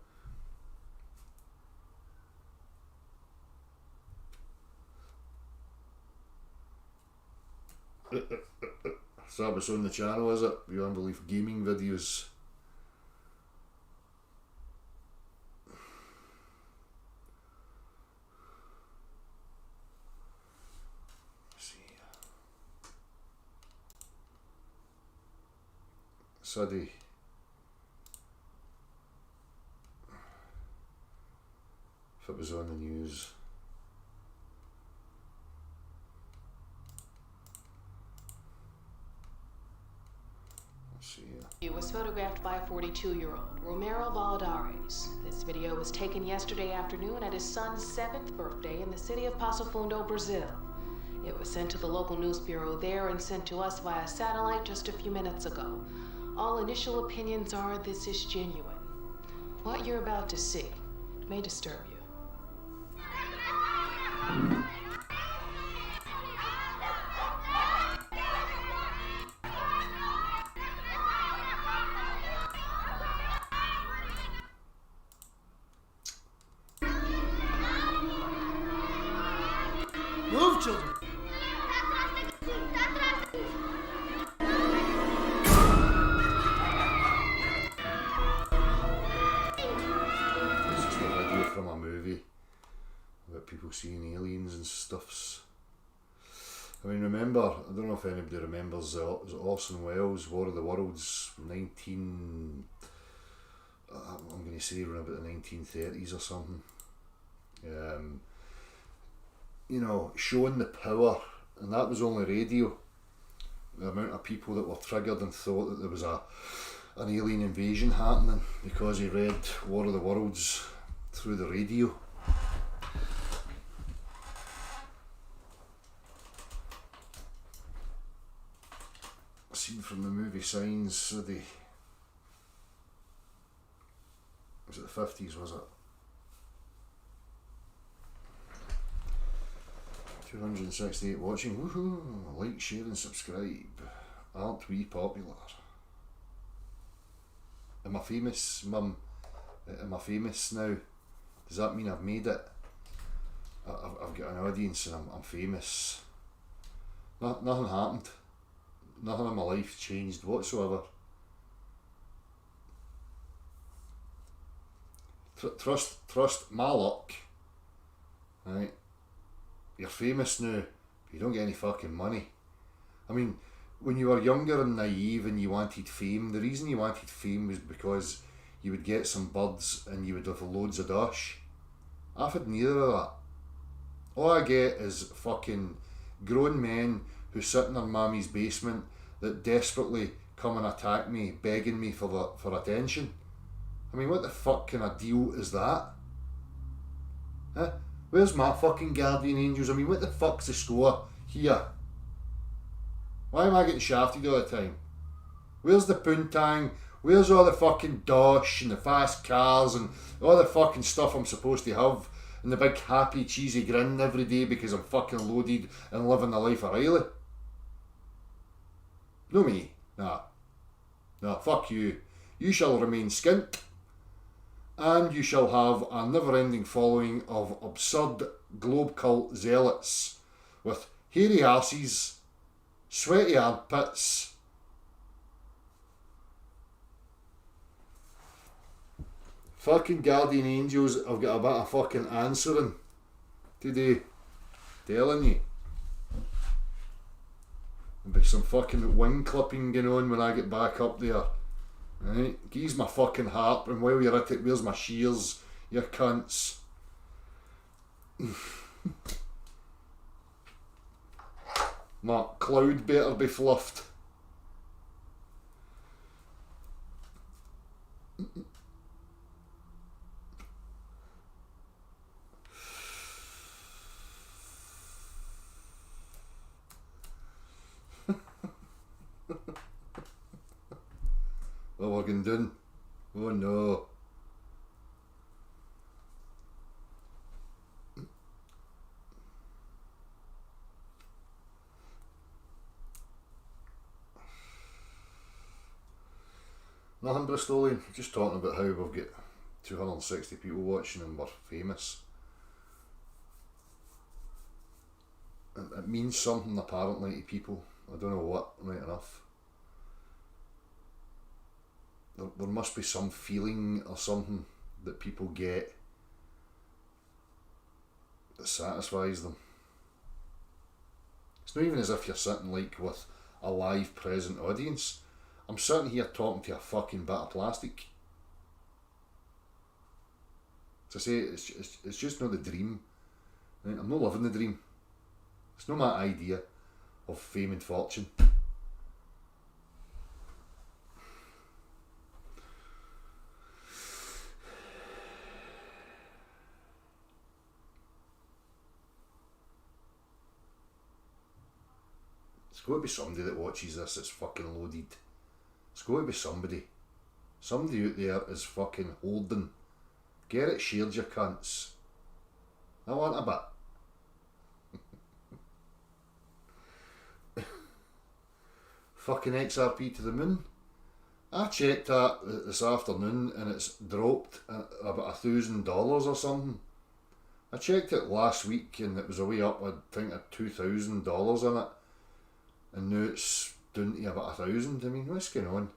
So that was on the channel, is it? Beyond Belief gaming videos. Suddy. If it was on the news. Let's see here. It was photographed by a 42-year-old, Romero Valadares. This video was taken yesterday afternoon at his son's 7th birthday in the city of Passo Fundo, Brazil. It was sent to the local news bureau there and sent to us via satellite just a few minutes ago. All initial opinions are this is genuine. What you're about to see may disturb you. Move, children. It's just a video from a movie about people seeing aliens and stuffs. I mean, remember, I don't know if anybody remembers Orson Welles' War of the Worlds, I'm going to say around about the 1930s or something. You know, showing the power, and that was only radio. The amount of people that were triggered and thought that there was an alien invasion happening because he read War of the Worlds through the radio. A scene from the movie Signs, was it the 50s, was it? 268 watching, woohoo! Like, share and subscribe. Aren't we popular? Am I famous, Mum? Am I famous now? Does that mean I've made it? I've got an audience and I'm famous. Nothing happened. Nothing in my life changed whatsoever. Trust my luck. Right? You're famous now, but you don't get any fucking money. I mean, when you were younger and naive and you wanted fame, the reason you wanted fame was because you would get some buds and you would have loads of dosh. I've had neither of that. All I get is fucking grown men who sit in their mammy's basement that desperately come and attack me, begging me for attention. I mean, what the fuck kind of deal is that? Huh? Where's my fucking guardian angels? I mean, what the fuck's the score here? Why am I getting shafted all the time? Where's the poontang? Where's all the fucking dosh and the fast cars and all the fucking stuff I'm supposed to have and the big happy cheesy grin every day because I'm fucking loaded and living the life of Riley? No me. Nah, fuck you. You shall remain skint. And you shall have a never-ending following of absurd globe cult zealots with hairy asses, sweaty armpits, fucking guardian angels. I've got a bit of fucking answering today, telling you. There'll be some fucking wing clipping going on when I get back up there. Right, geez my fucking harp, and while you're at it, where's my shears, you cunts? My cloud better be fluffed. What we're going doing? Oh no. Nothing Bristolian, just talking about how we've got 260 people watching and we're famous. It means something apparently to people. I don't know what, right enough. There must be some feeling or something that people get that satisfies them. It's not even as if you're sitting like with a live present audience. I'm sitting here talking to a fucking bit of plastic. As I say, it's just not the dream. Right? I'm not living the dream. It's not my idea of fame and fortune. It's got to be somebody that watches this that's fucking loaded. It's got to be somebody. Somebody out there is fucking holding. Get it shared, you cunts. I want a bit. Fucking XRP to the moon. I checked that this afternoon and it's dropped about $1,000 or something. I checked it last week and it was a way up, I think, at $2,000 in it. And now it's down to about 1,000. I mean, what's going on?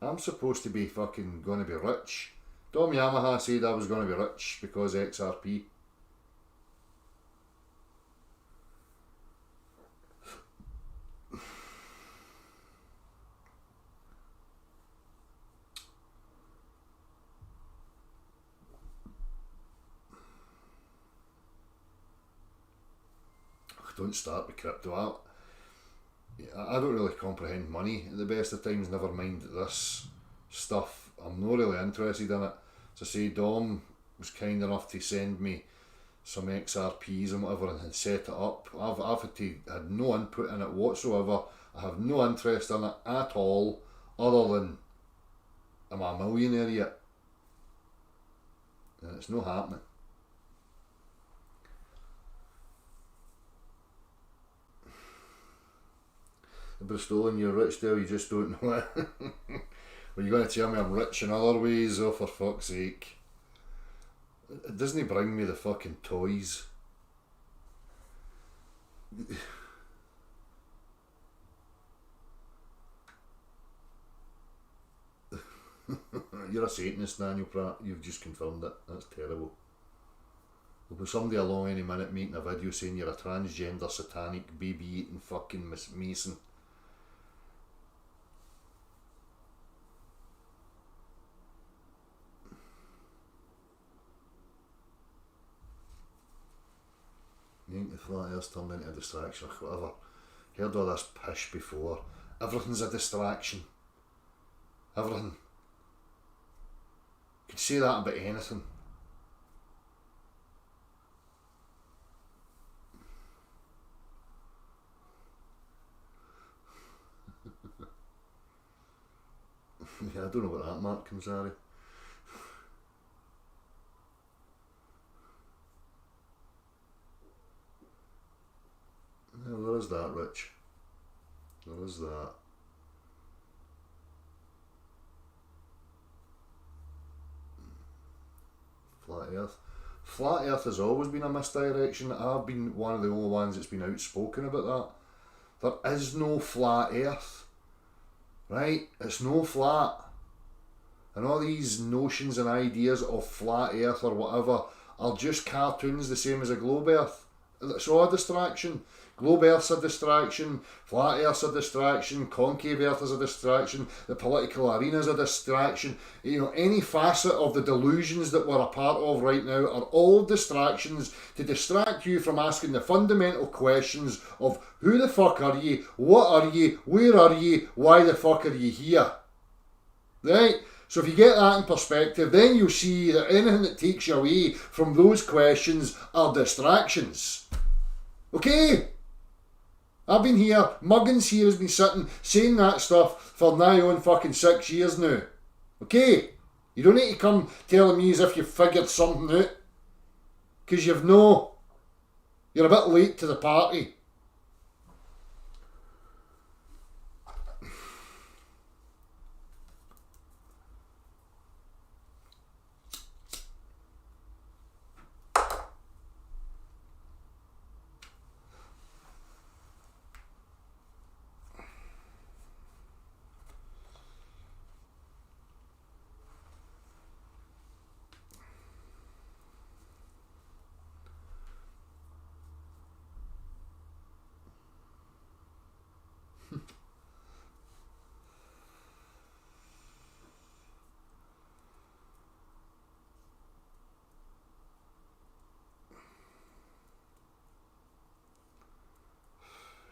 I'm supposed to be fucking going to be rich. Dom Yamaha said I was going to be rich because XRP. Don't start with crypto. I don't really comprehend money at the best of times, never mind this stuff. I'm not really interested in it. As I say, Dom was kind enough to send me some XRPs and whatever and had set it up. I've had no input in it whatsoever. I have no interest in it at all, other than I'm a millionaire yet. And it's not happening. Bristolian, you're rich still, you just don't know it. Well, you're going to tell me I'm rich in other ways? Oh, for fuck's sake. It doesn't bring me the fucking toys. You're a Satanist, Daniel Pratt. You've just confirmed it. That's terrible. There'll be somebody along any minute making a video saying you're a transgender, satanic, baby-eating fucking Mason. You think the flat earth's turned into a distraction or whatever. Heard all this pish before. Everything's a distraction. Everything. You could say that about anything. Yeah, I don't know what that Mark Kamsari. Well, there is that, Rich. There is that. Flat Earth. Flat Earth has always been a misdirection. I've been one of the only ones that's been outspoken about that. There is no flat Earth. Right? It's no flat. And all these notions and ideas of flat Earth or whatever are just cartoons the same as a globe Earth. It's all a distraction. Globe Earth's a distraction, flat Earth's a distraction, concave Earth is a distraction, the political arena is a distraction. You know, any facet of the delusions that we're a part of right now are all distractions to distract you from asking the fundamental questions of who the fuck are ye, what are ye, where are ye, why the fuck are ye here? Right? So if you get that in perspective, then you'll see that anything that takes you away from those questions are distractions. Okay? I've been here, Muggins here has been sitting saying that stuff for nigh on fucking 6 years now. Okay? You don't need to come telling me as if you've figured something out. Because you've no. You're a bit late to the party.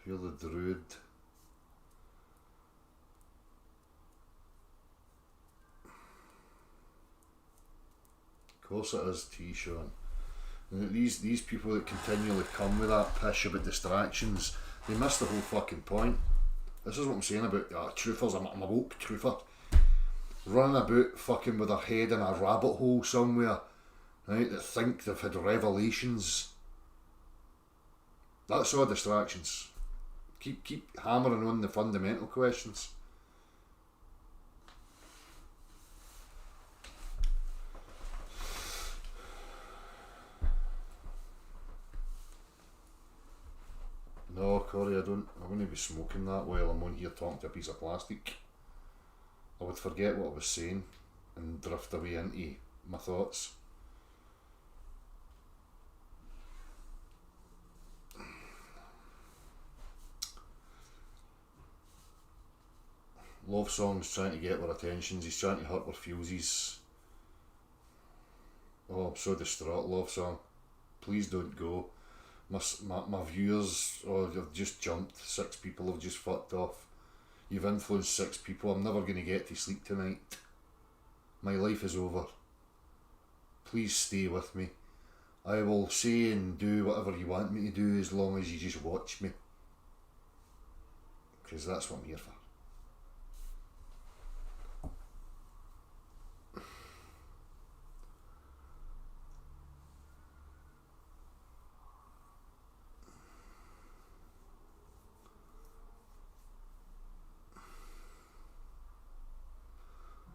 You're the Druid. Of course it is, T-Sean. These people that continually come with that pish about distractions, they miss the whole fucking point. This is what I'm saying about truthers. I'm a woke truther. Running about fucking with their head in a rabbit hole somewhere, right, that think they've had revelations. That's all distractions. Keep hammering on the fundamental questions. No, Corey, I wouldn't be smoking that while I'm on here talking to a piece of plastic. I would forget what I was saying and drift away into my thoughts. Love Song's trying to get our attentions, he's trying to hurt our fuses. Oh, I'm so distraught, Love Song. Please don't go. My viewers, they've just jumped. 6 people have just fucked off. You've influenced 6 people. I'm never going to get to sleep tonight. My life is over. Please stay with me. I will say and do whatever you want me to do as long as you just watch me. Because that's what I'm here for.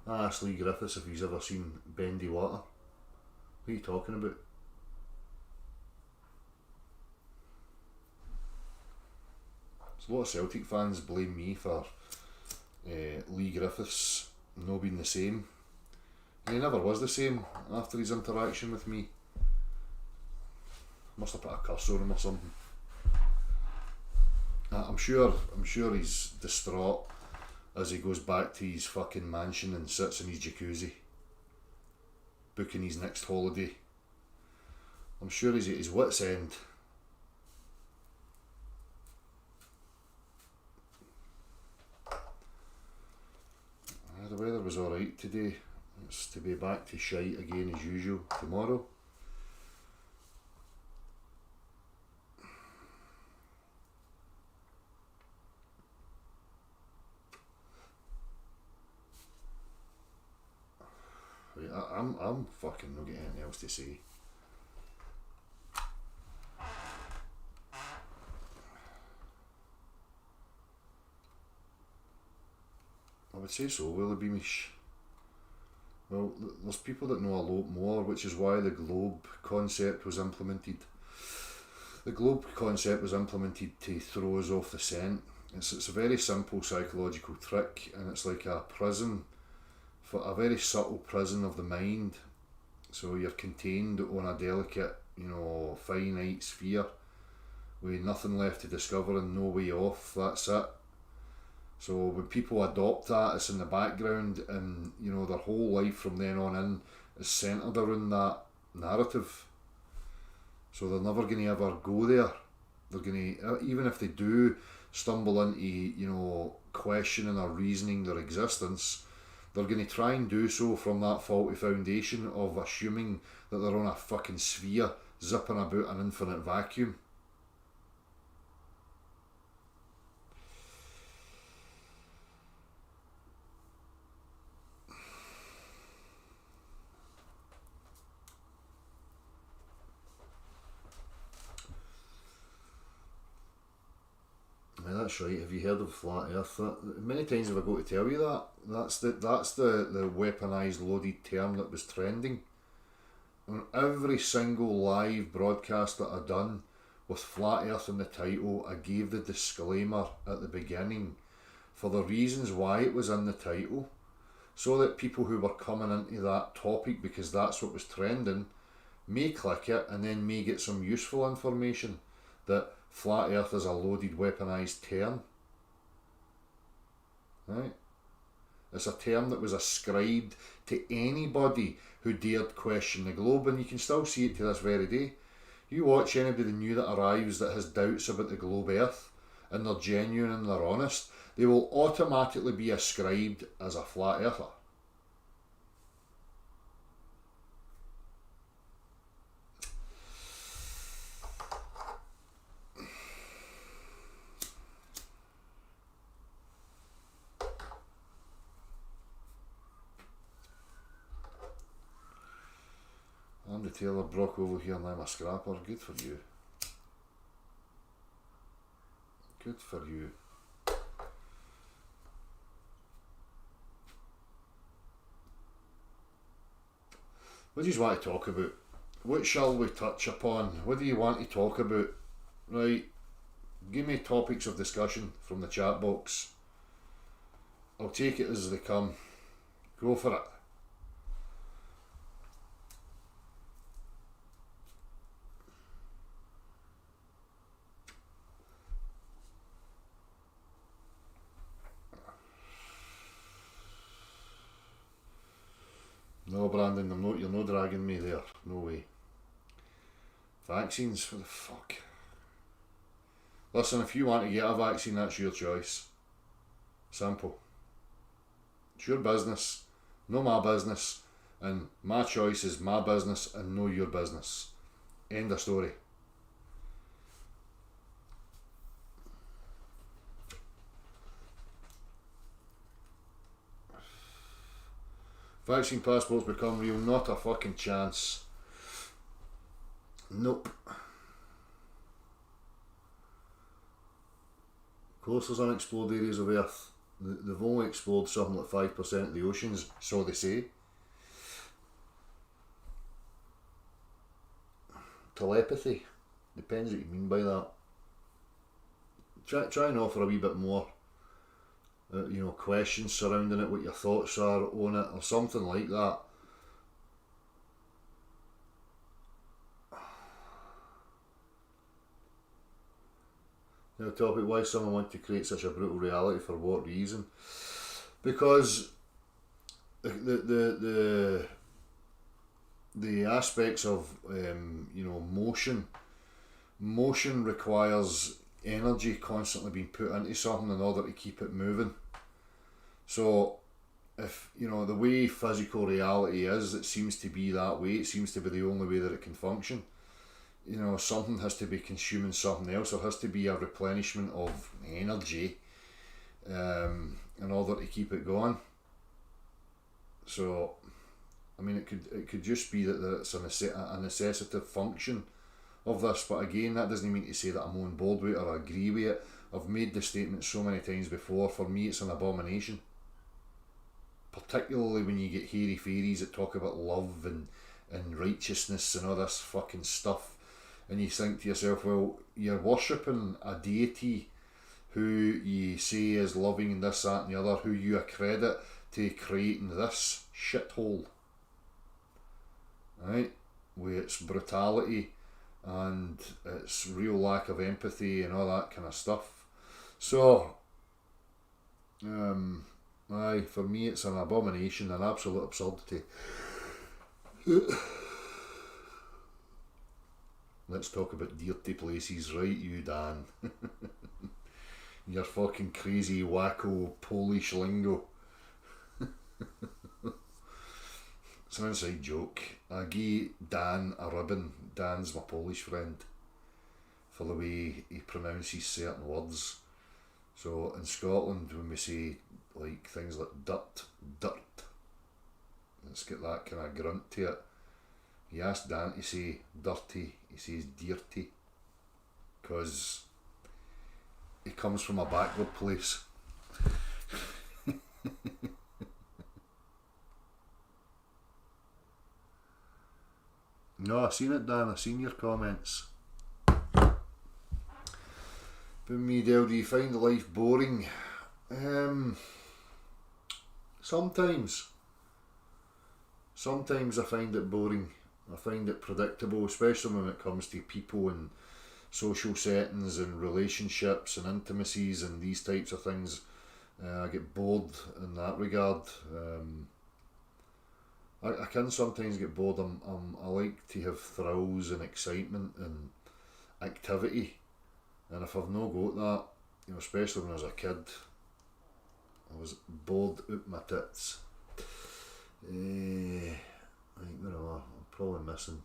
I asked Lee Griffiths if he's ever seen Bendy Water. What are you talking about? So a lot of Celtic fans blame me for Lee Griffiths not being the same. And he never was the same after his interaction with me. Must have put a curse on him or something. I'm sure he's distraught as he goes back to his fucking mansion and sits in his jacuzzi, booking his next holiday. I'm sure he's at his wit's end. The weather was alright today. It's to be back to shite again as usual tomorrow. I'm fucking not getting anything else to say. I would say so, Willie Beamish. Well, there's people that know a lot more, which is why the globe concept was implemented. The globe concept was implemented to throw us off the scent. It's a very simple psychological trick, and it's like a prison, for a very subtle prison of the mind. So you're contained on a delicate, finite sphere with nothing left to discover and no way off. That's it. So when people adopt that, it's in the background, and their whole life from then on in is centred around that narrative. So they're never going to ever go there. They're going to, even if they do stumble into questioning or reasoning their existence, they're going to try and do so from that faulty foundation of assuming that they're on a fucking sphere zipping about an infinite vacuum. That's right. Have you heard of flat Earth? Many times have I got to tell you that. That's the weaponised, loaded term that was trending. On every single live broadcast that I done with flat Earth in the title, I gave the disclaimer at the beginning for the reasons why it was in the title, so that people who were coming into that topic because that's what was trending may click it and then may get some useful information that flat Earth is a loaded, weaponised term. Right? It's a term that was ascribed to anybody who dared question the globe, and you can still see it to this very day. You watch anybody new that arrives that has doubts about the globe Earth, and they're genuine and they're honest, they will automatically be ascribed as a flat earther. Andy Taylor, Brock over here, and I'm a scrapper. Good for you. Good for you. What do you want to talk about? What shall we touch upon? What do you want to talk about? Right, give me topics of discussion from the chat box. I'll take it as they come. Go for it. No, Brandon, you're not dragging me there. No way. Vaccines? What the fuck? Listen, if you want to get a vaccine, that's your choice. Simple. It's your business, no my business, and my choice is my business and no your business. End of story. Vaccine passports become real, not a fucking chance. Nope. Of course there's unexplored areas of Earth. They've only explored something like 5% of the oceans, so they say. Telepathy. Depends what you mean by that. Try and offer a wee bit more. Questions surrounding it, what your thoughts are on it, or something like that. Now, topic: why someone want to create such a brutal reality? For what reason? Because the aspects of motion requires energy constantly being put into something in order to keep it moving. So if the way physical reality is, it seems to be that way. It seems to be the only way that it can function. Something has to be consuming something else. There has to be a replenishment of energy in order to keep it going. So I mean, it could just be that it's a necessitative function of this, but again, that doesn't mean to say that I'm on board with it or agree with it. I've made the statement so many times before. For me, it's an abomination, particularly when you get hairy fairies that talk about love and righteousness and all this fucking stuff, and you think to yourself, well, you're worshipping a deity who you say is loving and this, that and the other, who you accredit to creating this shithole, right, with its brutality and its real lack of empathy and all that kind of stuff. So for me, it's an abomination, an absolute absurdity. Let's talk about dirty places, right, you Dan? Your fucking crazy wacko Polish lingo. It's an inside joke. I gave Dan a ribbon. Dan's my Polish friend, for the way he pronounces certain words. So in Scotland, when we say like things like dirt, it's got that kind of grunt to it. He asked Dan to say dirty, he says dirty, because he comes from a backward place. No, I seen it, Dan. I seen your comments. But me, Del, do you find life boring? Sometimes. Sometimes I find it boring. I find it predictable, especially when it comes to people and social settings and relationships and intimacies and these types of things. I get bored in that regard. I can sometimes get bored. I like to have thrills and excitement and activity, and if I've no got that, you know, especially when I was a kid, I was bored out my tits. I think where am I? I'm probably missing.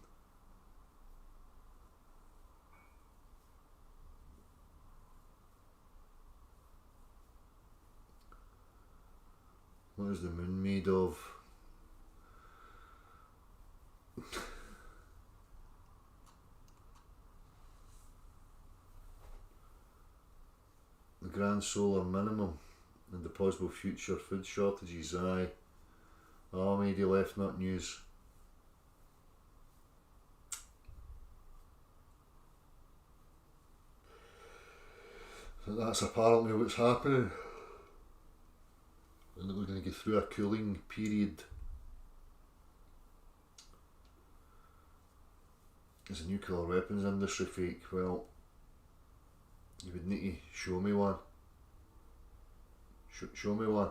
What is the moon made of? The grand solar minimum and the possible future food shortages. Aye. Oh, maybe left not news. So that's apparently what's happening. And that we're going to go through a cooling period. Is a nuclear weapons industry fake? Well, you would need to show me one. Show me one.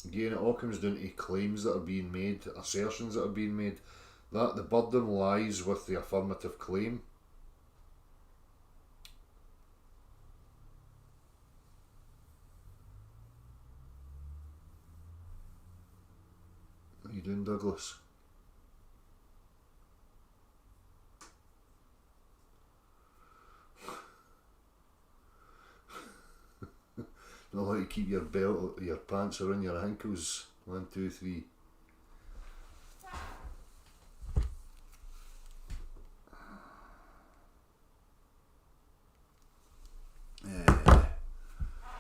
Again, it all comes down to claims that are being made, assertions that are being made. That the burden lies with the affirmative claim. What are you doing, Douglas? Not like to keep your belt, your pants around your ankles. 1, 2, 3.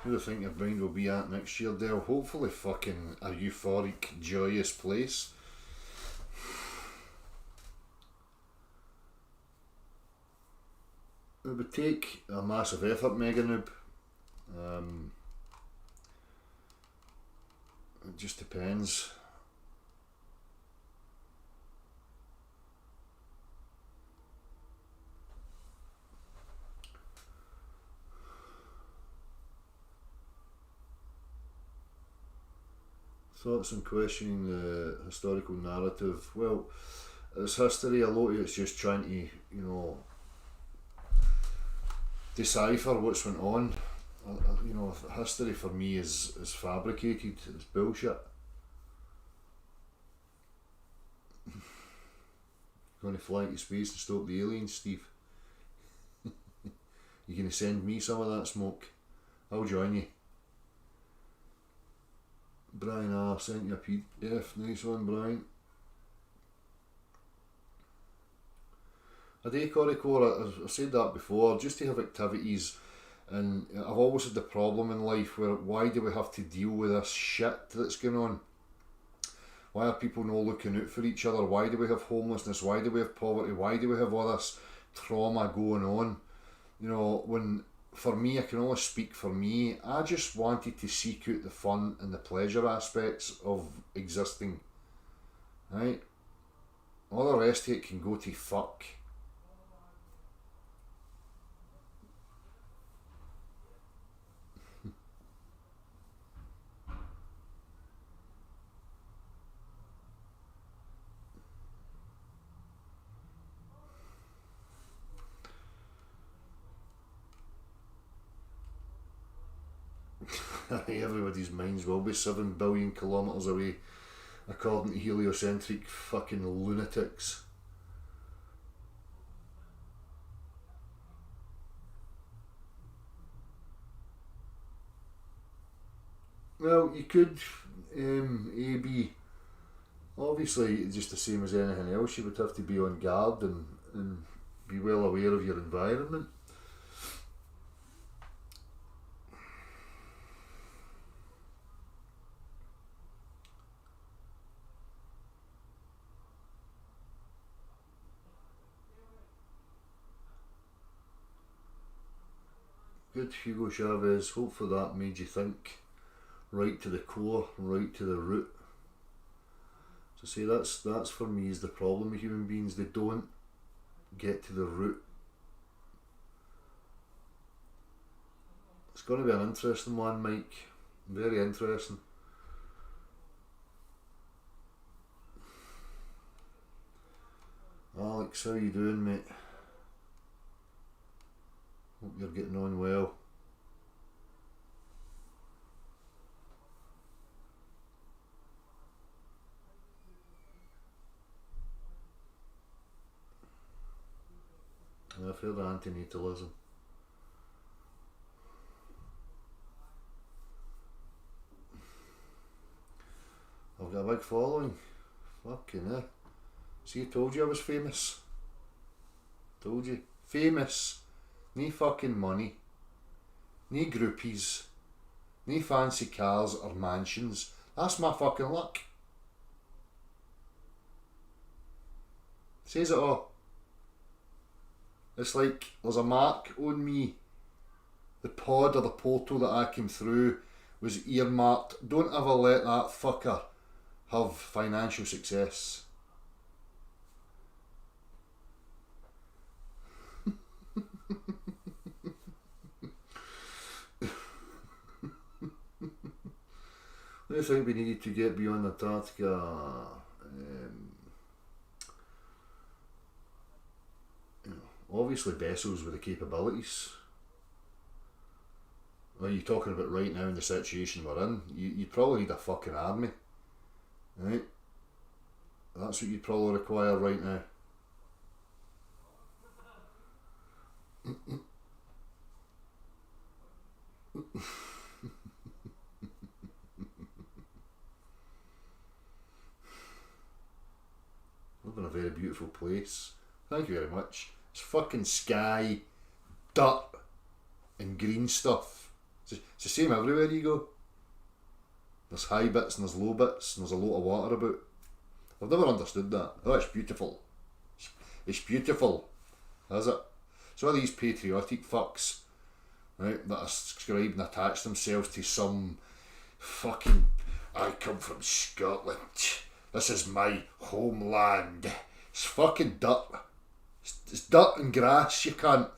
Who do you think your mind will be at next year, Dale? Hopefully fucking a euphoric, joyous place. It would take a massive effort, Mega Noob. It just depends. Thoughts on questioning the historical narrative? Well, it's history. A lot of it's just trying to, you know, decipher what's went on. You know, history for me is fabricated. It's bullshit. Going to fly into space to stop the aliens, Steve? You gonna send me some of that smoke? I'll join you. Brian, I sent you a PDF. Nice one, Brian. A day, Corey, I've said that before, just to have activities. And I've always had the problem in life where why do we have to deal with this shit that's going on? Why are people not looking out for each other? Why do we have homelessness? Why do we have poverty? Why do we have all this trauma going on? You know, when, for me, I can only speak for me, I just wanted to seek out the fun and the pleasure aspects of existing. Right? All the rest of it can go to fuck. Everybody's minds will be 7 billion kilometres away, according to heliocentric fucking lunatics. Well, you could, AB, obviously just the same as anything else, you would have to be on guard and be well aware of your environment. Good, Hugo Chavez. Hopefully that made you think right to the core, right to the root. So see, that's for me is the problem with human beings. They don't get to the root. It's going to be an interesting one, Mike. Very interesting. Alex, how you doing, mate? Hope you're getting on well. I've heard Anthony to listen. I've got a big following. Fucking hell. See, I told you I was famous. Told you. Famous. Nee fucking money. Nee groupies. Nee fancy cars or mansions. That's my fucking luck. Says it all. It's like there's a mark on me. The pod or the portal that I came through was earmarked. Don't ever let that fucker have financial success. I think we needed to get beyond Antarctica. Obviously vessels with the capabilities. What are you talking about right now in the situation we're in? You probably need a fucking army. Right? That's what you probably require right now. Live in a very beautiful place. Thank you very much. It's fucking sky, dirt, and green stuff. It's the same everywhere you go. There's high bits and there's low bits and there's a lot of water about. I've never understood that. Oh, it's beautiful. It's beautiful. Is it? So all these patriotic fucks, right, that ascribe and attach themselves to some fucking, I come from Scotland. This is my homeland. It's fucking dirt. It's dirt and grass, you cunt.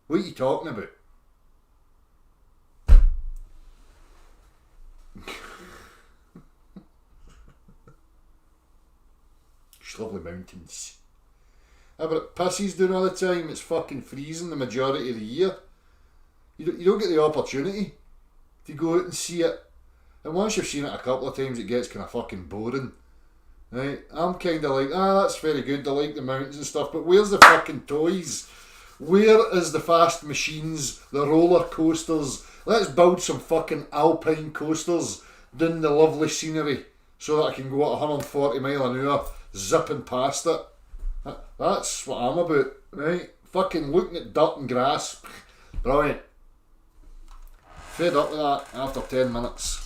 What are you talking about? It's lovely mountains. But it pisses down all the time. It's fucking freezing the majority of the year. You don't get the opportunity to go out and see it. And once you've seen it a couple of times, it gets kind of fucking boring. Right? I'm kind of like, that's very good. I like the mountains and stuff, but where's the fucking toys? Where is the fast machines, the roller coasters? Let's build some fucking alpine coasters down the lovely scenery so that I can go at 140 mile an hour zipping past it. That's what I'm about, right? Fucking looking at dirt and grass. Brilliant. Fed up with that after 10 minutes.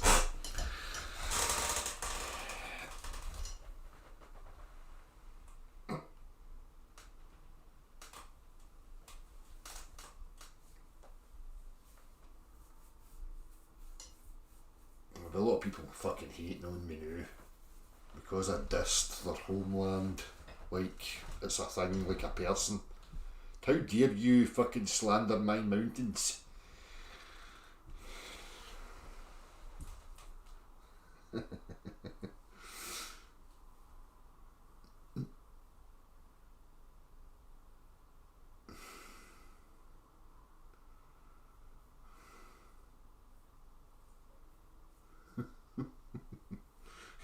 A lot of people fucking hating on me now because I dissed their homeland like it's a thing, like a person. How dare you fucking slander my mountains?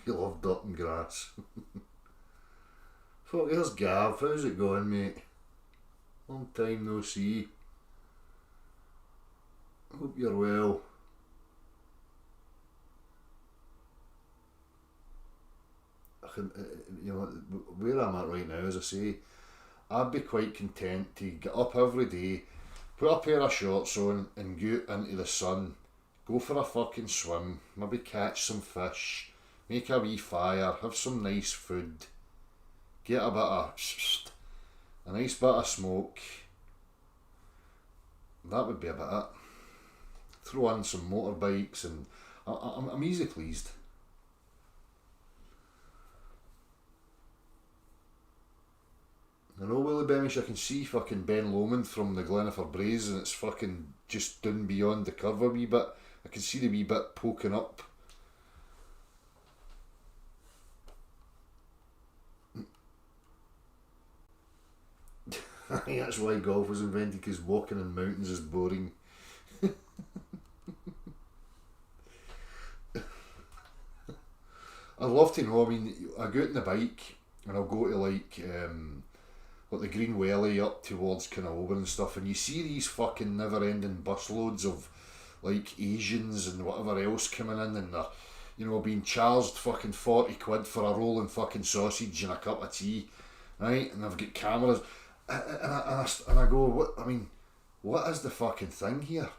You love dirt and grass. Fuck, here's Gav. How's it going, mate? Long time no see. Hope you're well. You know, where I'm at right now, as I say, I'd be quite content to get up every day, put a pair of shorts on and go into the sun, go for a fucking swim, maybe catch some fish, make a wee fire, have some nice food, get a bit of a nice bit of smoke. That would be about it. Throw in some motorbikes and I'm easy pleased. I know Willie Beamish, I can see fucking Ben Lomond from the Glenifer Braes and it's fucking just down beyond the curve a wee bit. I can see the wee bit poking up. That's why golf was invented, because walking in mountains is boring. I'd love to know, I mean, I go out on the bike and I'll go to like the Green Welly up towards kind of Oban and stuff, and you see these fucking never ending busloads of like Asians and whatever else coming in, and they're, you know, being charged fucking 40 quid for a rolling fucking sausage and a cup of tea, right? And they've got cameras, and I go, what? I mean, what is the fucking thing here?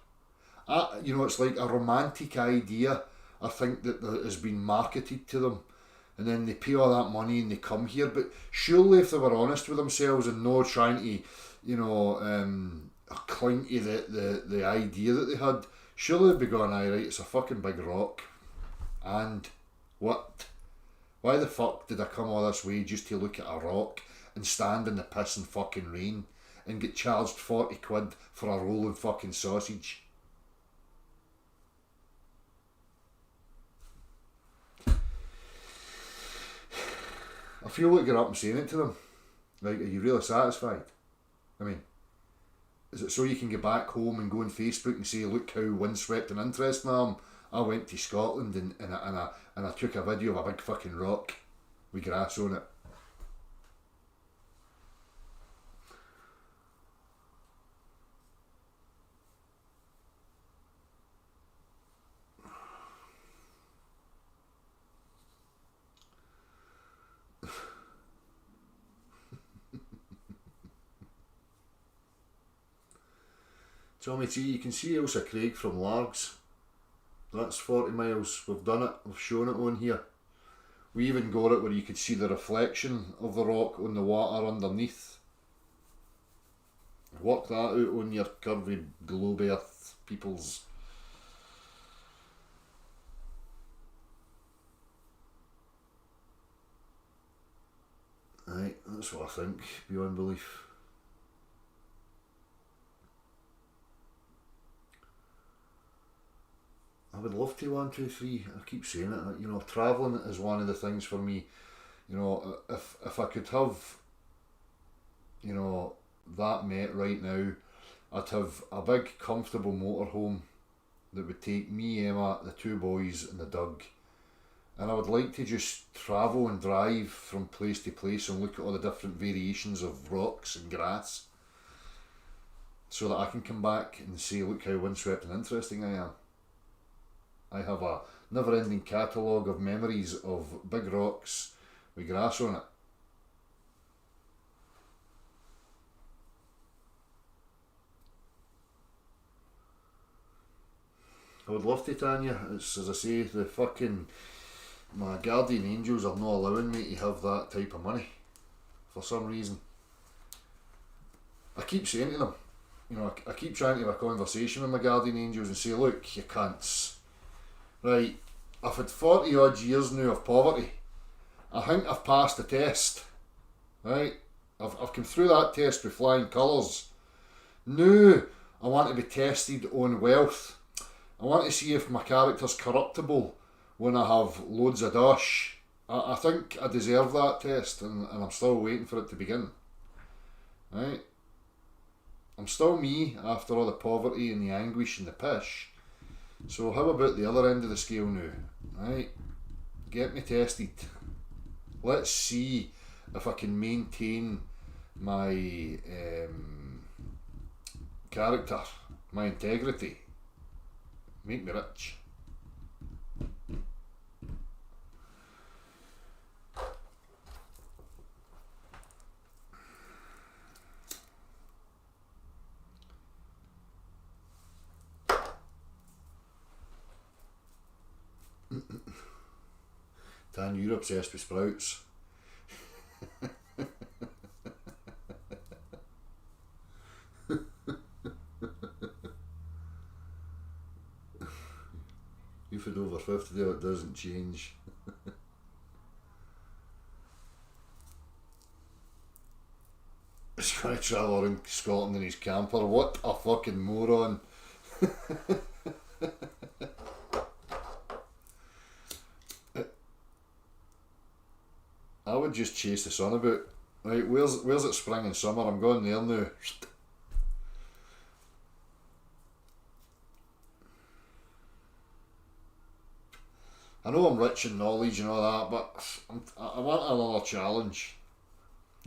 You know, it's like a romantic idea, I think, that has been marketed to them, and then they pay all that money and they come here. But surely, if they were honest with themselves and not trying to, you know, cling to the idea that they had, surely they'd be going, aye, right, it's a fucking big rock, and what? Why the fuck did I come all this way just to look at a rock and stand in the piss and fucking rain and get charged 40 quid for a rolling fucking sausage? I feel like you're up and saying it to them. Like, are you really satisfied? I mean, is it so you can get back home and go on Facebook and say, look how windswept and interesting I am? I went to Scotland and I took a video of a big fucking rock with grass on it. Tommy T, you can see Ailsa Craig from Largs. That's 40 miles. We've done it. We've shown it on here. We even got it where you could see the reflection of the rock on the water underneath. Work that out on your curvy globe earth peoples. Right, that's what I think, beyond belief. I would love to 1, 2, 3. I keep saying it. You know, travelling is one of the things for me. You know, if I could have, you know, that met right now, I'd have a big comfortable motorhome that would take me, Emma, the 2 boys and the Doug, and I would like to just travel and drive from place to place and look at all the different variations of rocks and grass, so that I can come back and say, look how windswept and interesting I am. I have a never-ending catalogue of memories of big rocks with grass on it. I would love to, Tanya. It's, as I say, the fucking, my guardian angels are not allowing me to have that type of money for some reason. I keep saying to them, you know, I keep trying to have a conversation with my guardian angels and say, look, you cunts. Right, I've had 40 odd years now of poverty. I think I've passed the test. Right, I've come through that test with flying colours. Now I want to be tested on wealth. I want to see if my character's corruptible when I have loads of dosh. I think I deserve that test, and I'm still waiting for it to begin. Right, I'm still me after all the poverty and the anguish and the pish. So how about the other end of the scale now, right? Get me tested. Let's see if I can maintain my character, my integrity. Make me rich. Dan, you're obsessed with sprouts. You've had over 50 there, it doesn't change. He's going to travel around Scotland in his camper. What a fucking moron. I would just chase the sun about Right, where's it spring and summer? I'm going there now. I know I'm rich in knowledge and all that, but I want another challenge.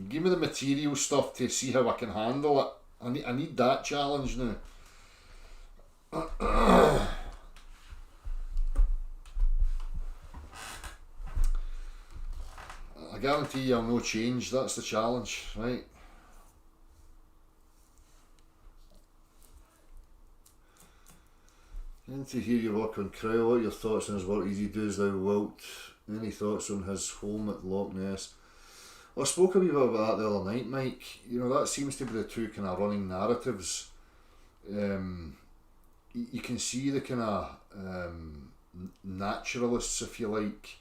Give me the material stuff to see how I can handle it. I need that challenge now. I guarantee you I'll no change, that's the challenge, right? And to hear your work on Crowell, what are your thoughts on his work as he does thou wilt? Any thoughts on his home at Loch Ness? Well, I spoke a wee bit about that the other night, Mike. You know, that seems to be the two kind of running narratives. You can see the kind of naturalists, if you like.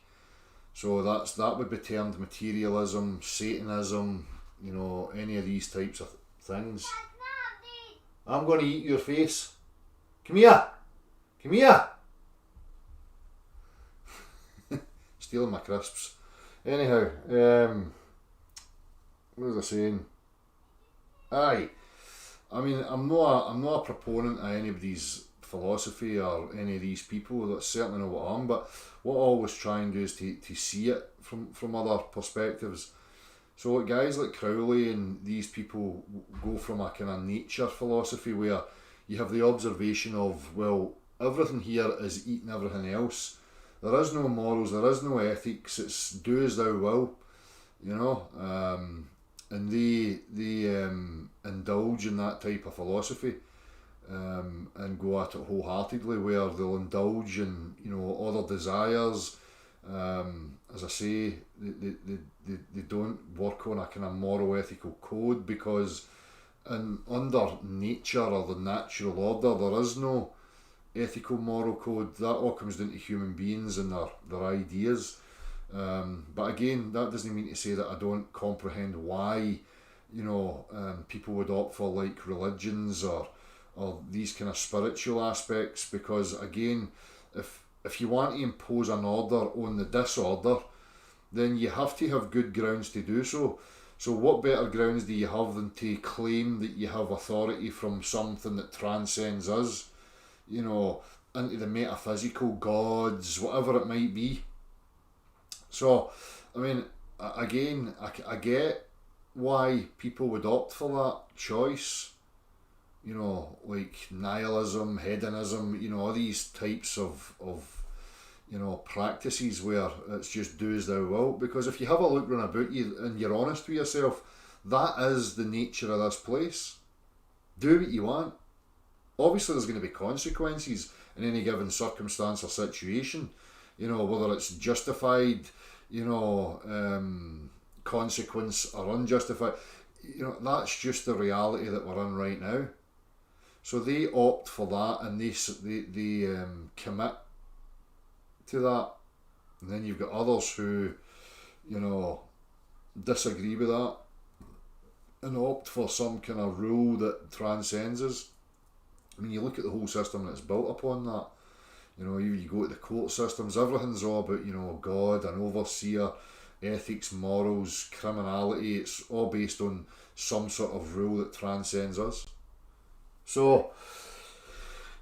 So that would be termed materialism, Satanism, you know, any of these types of things. I'm going to eat your face. Come here. Come here. Stealing my crisps. Anyhow, what was I saying? Aye. I mean, I'm not a proponent of anybody's philosophy or any of these people. That's certainly not what I am. But what I always try and do is to see it from other perspectives. So guys like Crowley and these people go from a kind of nature philosophy where you have the observation of, well, everything here is eating everything else. There is no morals, there is no ethics, it's do as thou will, you know. And they indulge in that type of philosophy and go at it wholeheartedly, where they'll indulge in, you know, other desires. As I say, they don't work on a kind of moral ethical code, because under nature or the natural order there is no ethical moral code. That all comes down to human beings and their ideas. But again, that doesn't mean to say that I don't comprehend why, you know, people would opt for like religions or these kind of spiritual aspects, because again, if you want to impose an order on the disorder, then you have to have good grounds to do so. So what better grounds do you have than to claim that you have authority from something that transcends us, you know, into the metaphysical gods, whatever it might be. So, I mean, again, I get why people would opt for that choice, you know, like nihilism, hedonism, you know, all these types of you know, practices where it's just do as thou wilt. Because if you have a look round about you and you're honest with yourself, that is the nature of this place. Do what you want. Obviously there's going to be consequences in any given circumstance or situation, you know, whether it's justified, you know, consequence or unjustified, you know, that's just the reality that we're in right now. So they opt for that, and they commit to that, and then you've got others who, you know, disagree with that and opt for some kind of rule that transcends us. I mean, you look at the whole system that's built upon that. You know, you go to the court systems, everything's all about, you know, God, an overseer, ethics, morals, criminality. It's all based on some sort of rule that transcends us. So,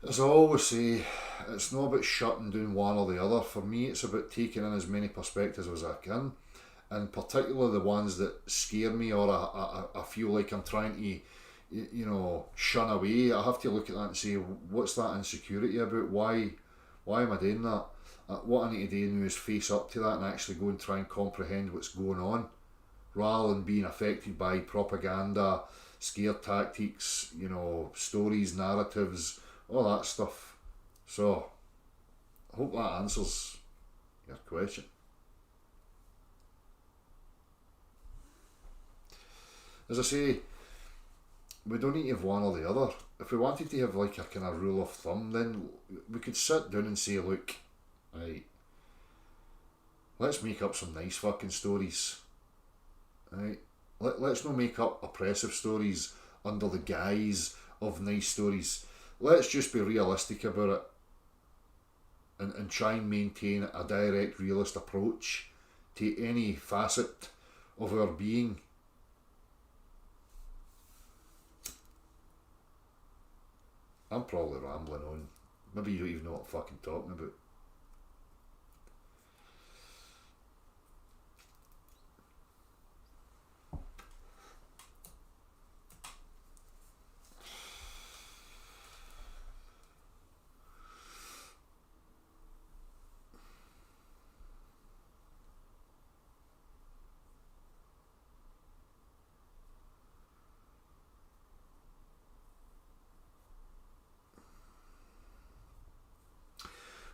as I always say, it's not about shutting down one or the other. For me, it's about taking in as many perspectives as I can, and particularly the ones that scare me or I feel like I'm trying to, you know, shun away. I have to look at that and say, what's that insecurity about? Why am I doing that? What I need to do now is face up to that and actually go and try and comprehend what's going on, rather than being affected by propaganda, scare tactics, you know, stories, narratives, all that stuff. So, I hope that answers your question. As I say, we don't need to have one or the other. If we wanted to have like a kind of rule of thumb, then we could sit down and say, look, right, let's make up some nice fucking stories. Right? Let's not make up oppressive stories under the guise of nice stories. Let's just be realistic about it and try and maintain a direct, realist approach to any facet of our being. I'm probably rambling on. Maybe you don't even know what I'm fucking talking about.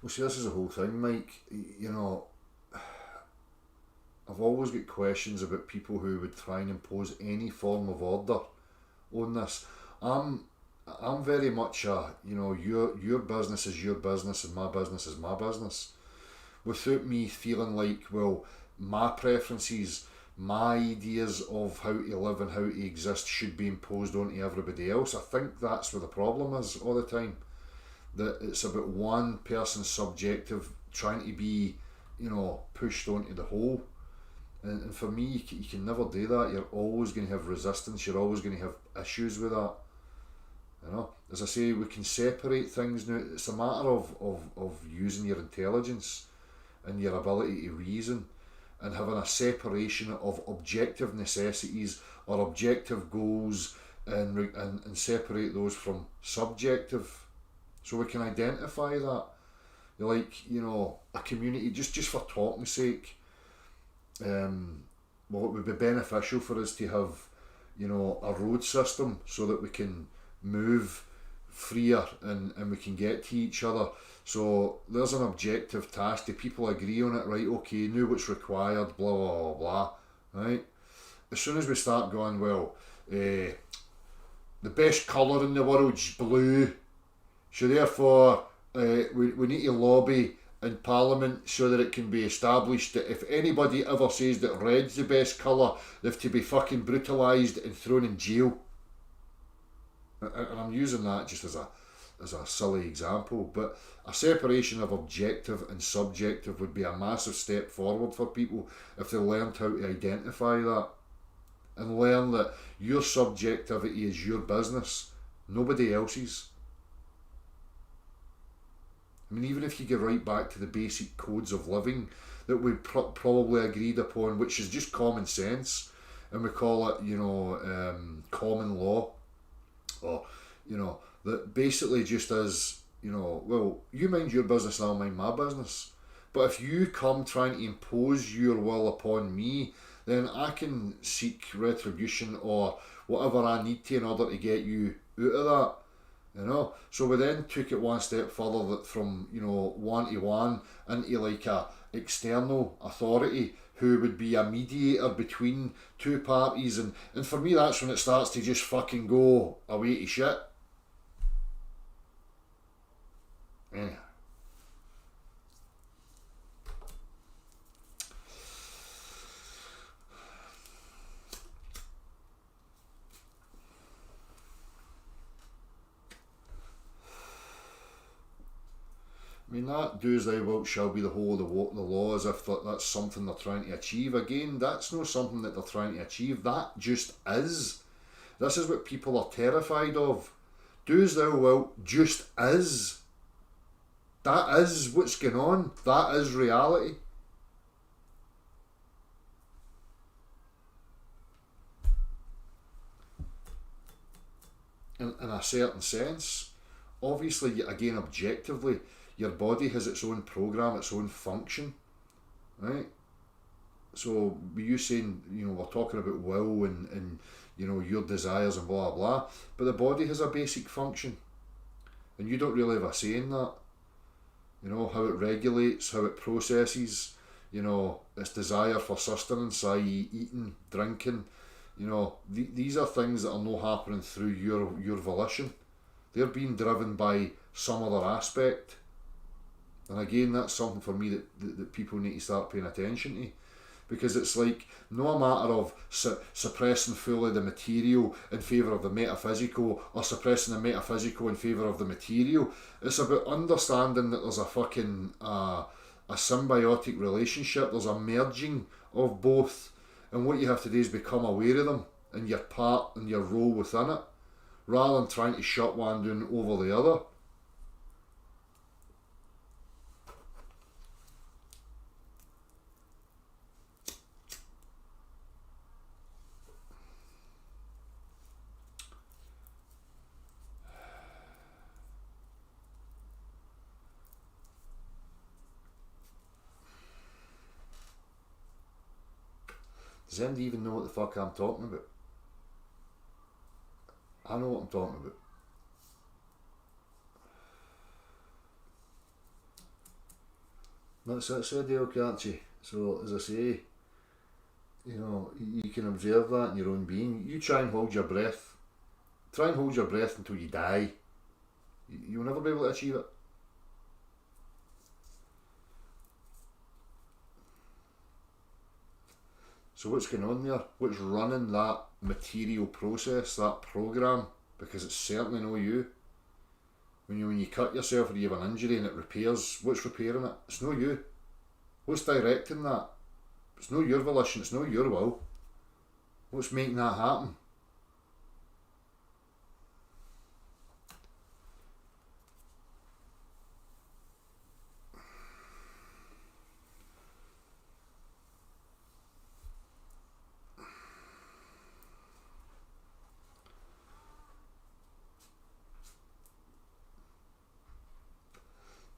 Well, see, this is the whole thing, Mike. You know, I've always got questions about people who would try and impose any form of order on this. I'm very much a, you know, your business is your business and my business is my business, without me feeling like, well, my preferences, my ideas of how to live and how to exist should be imposed onto everybody else. I think that's where the problem is all the time. That it's about one person's subjective trying to be, you know, pushed onto the whole. And for me, you can never do that. You're always going to have resistance. You're always going to have issues with that. You know, as I say, we can separate things now. It's a matter of using your intelligence and your ability to reason and having a separation of objective necessities or objective goals and separate those from subjective. So we can identify that. You're like, you know, a community, just for talking's sake, well, it would be beneficial for us to have, you know, a road system so that we can move freer and we can get to each other. So there's an objective task. Do people agree on it? Right, okay, know what's required, blah, blah, blah, blah, right? As soon as we start going, well, the best colour in the world's blue, so therefore we need to lobby in Parliament so that it can be established that if anybody ever says that red's the best colour, they have to be fucking brutalised and thrown in jail. And I'm using that just as a silly example, but a separation of objective and subjective would be a massive step forward for people if they learned how to identify that and learn that your subjectivity is your business, nobody else's. I mean, even if you get right back to the basic codes of living that we probably agreed upon, which is just common sense, and we call it, you know, common law, or, you know, that basically just is, you know, well, you mind your business and I'll mind my business. But if you come trying to impose your will upon me, then I can seek retribution or whatever I need to in order to get you out of that. You know, so we then took it one step further that from, you know, one-to-one into like a external authority who would be a mediator between two parties, and for me that's when it starts to just fucking go away to shit. Anyhow. I mean, that do as thou wilt shall be the whole of the law, as if that's something they're trying to achieve. Again, that's not something that they're trying to achieve. That just is. This is what people are terrified of. Do as thou wilt just is. That is what's going on. That is reality. In a certain sense, obviously, again, objectively, your body has its own program, its own function, right? So, with you saying, you know, we're talking about will and you know, your desires and blah, blah, but the body has a basic function, and you don't really have a say in that. You know, how it regulates, how it processes, you know, its desire for sustenance, i.e. eating, drinking, you know, these are things that are not happening through your volition. They're being driven by some other aspect. And again, that's something for me that people need to start paying attention to, because it's like no matter of suppressing fully the material in favour of the metaphysical or suppressing the metaphysical in favour of the material. It's about understanding that there's a fucking a symbiotic relationship. There's a merging of both, and what you have to do is become aware of them and your part and your role within it, rather than trying to shut one down over the other. Does anybody even know what the fuck I'm talking about? I know what I'm talking about. That's the deal, can't you? So, as I say, you know, you can observe that in your own being. You try and hold your breath. Try and hold your breath until you die. You'll never be able to achieve it. So what's going on there? What's running that material process, that program? Because it's certainly not you. When you cut yourself or you have an injury and it repairs, what's repairing it? It's not you. What's directing that? It's not your volition, it's not your will. What's making that happen?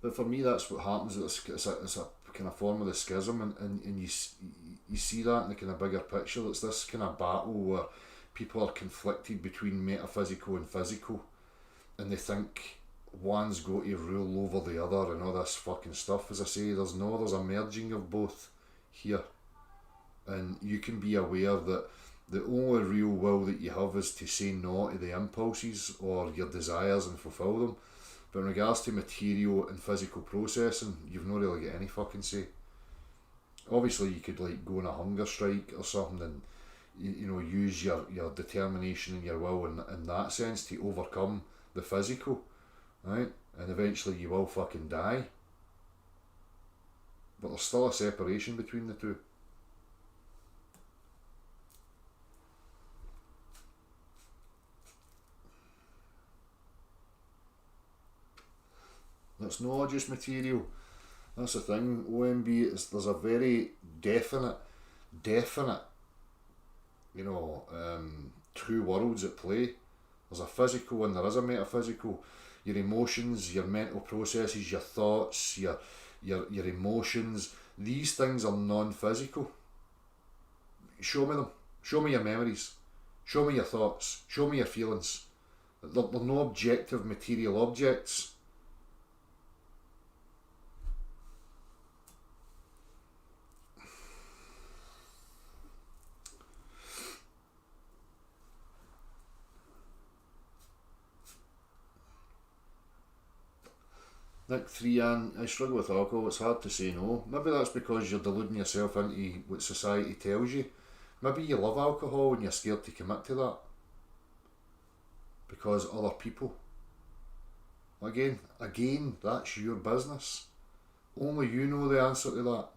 But for me, that's what happens. It's a kind of form of the schism, and you see that in the kind of bigger picture. It's this kind of battle where people are conflicted between metaphysical and physical, and they think one's got to rule over the other and all this fucking stuff. As I say, there's a merging of both here, and you can be aware that the only real will that you have is to say no to the impulses or your desires and fulfill them. But in regards to material and physical processing, you've not really got any fucking say. Obviously, you could like go on a hunger strike or something and you know use your determination and your will in that sense to overcome the physical, right? And eventually you will fucking die. But there's still a separation between the two. It's not just material. That's the thing. OMB, there's a very definite, you know, two worlds at play. There's a physical and there is a metaphysical. Your emotions, your mental processes, your thoughts, your emotions. These things are non-physical. Show me them. Show me your memories. Show me your thoughts. Show me your feelings. They're no objective material objects. Nick 3, I struggle with alcohol, it's hard to say no. Maybe that's because you're deluding yourself into what society tells you. Maybe you love alcohol and you're scared to commit to that. Because other people. Again, that's your business. Only you know the answer to that.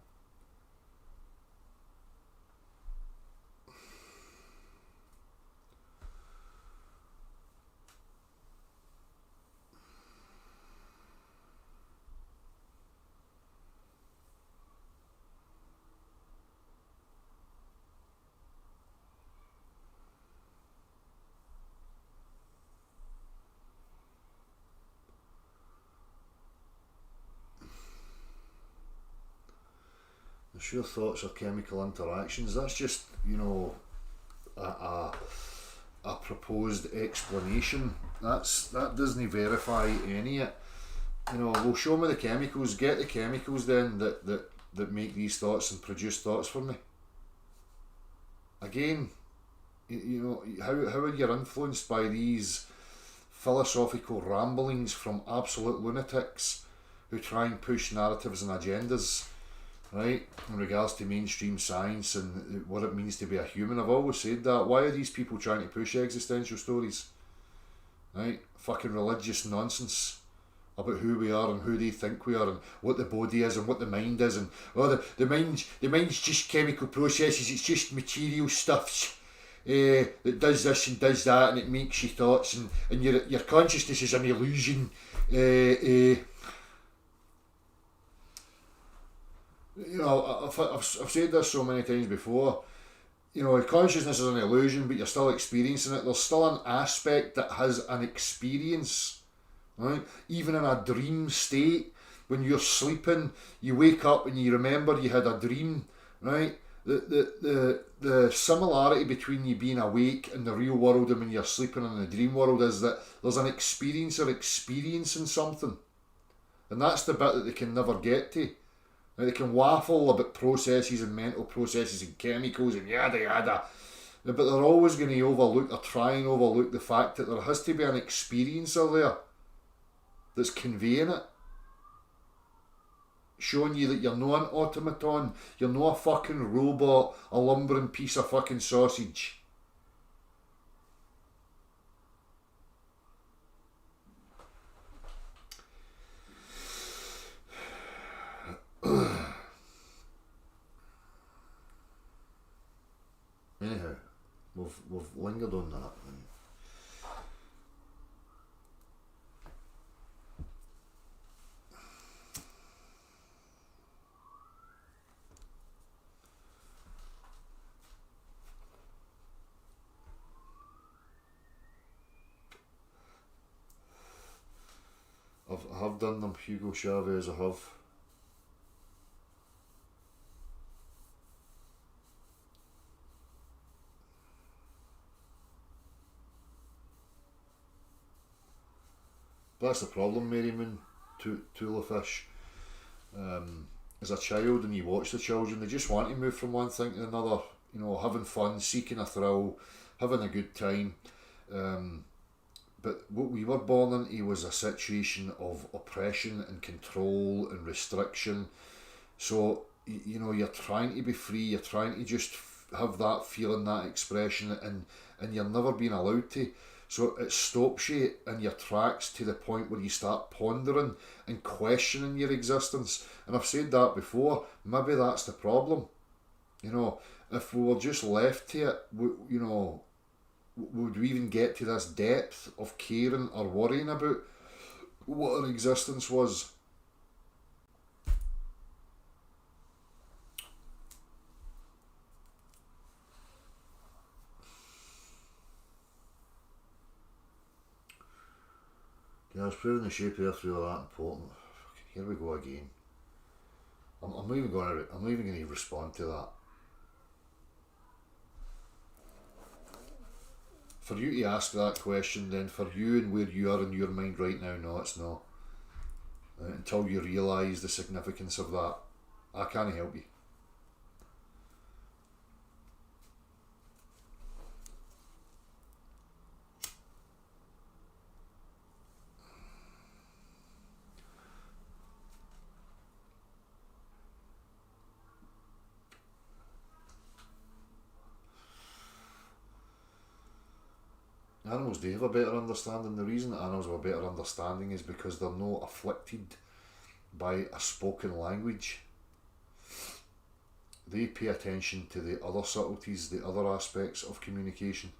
Your thoughts are chemical interactions. That's just, you know, a proposed explanation. That doesn't verify any of it. You know, well, show me the chemicals. Get the chemicals then that make these thoughts and produce thoughts for me. Again, you know, how are you influenced by these philosophical ramblings from absolute lunatics who try and push narratives and agendas? Right, in regards to mainstream science and what it means to be a human. I've always said that. Why are these people trying to push existential stories? Right, fucking religious nonsense about who we are and who they think we are and what the body is and what the mind is and the mind's just chemical processes, it's just material stuff. that does this and does that, and it makes you thoughts, and your consciousness is an illusion. You know, I've said this so many times before. You know, consciousness is an illusion, but you're still experiencing it. There's still an aspect that has an experience, right? Even in a dream state, when you're sleeping, you wake up and you remember you had a dream, right? The similarity between you being awake in the real world and when you're sleeping in the dream world is that there's an experiencer experiencing something, and that's the bit that they can never get to. Now, they can waffle about processes and mental processes and chemicals and yada yada, but they're always going to overlook or try and overlook the fact that there has to be an experiencer there that's conveying it, showing you that you're not an automaton, you're not a fucking robot, a lumbering piece of fucking sausage. Anyhow, we've lingered on that. I have done them, Hugo Chavez, I have. That's the problem, Mary Moon, Tulafish. As a child, and you watch the children, they just want to move from one thing to another, you know, having fun, seeking a thrill, having a good time. But what we were born into was a situation of oppression and control and restriction. So, you know, you're trying to be free, you're trying to just have that feeling, that expression, and you're never being allowed to. So it stops you in your tracks to the point where you start pondering and questioning your existence. And I've said that before, maybe that's the problem. You know, if we were just left to it, you know, would we even get to this depth of caring or worrying about what our existence was? Yeah, I was proving the shape of the earth really that important. Here we go again. I'm not even going to respond to that. For you to ask that question, then for you and where you are in your mind right now, no, it's not. Until you realise the significance of that, I can't help you. Animals do have a better understanding. The reason that animals have a better understanding is because they're not afflicted by a spoken language. They pay attention to the other subtleties, the other aspects of communication.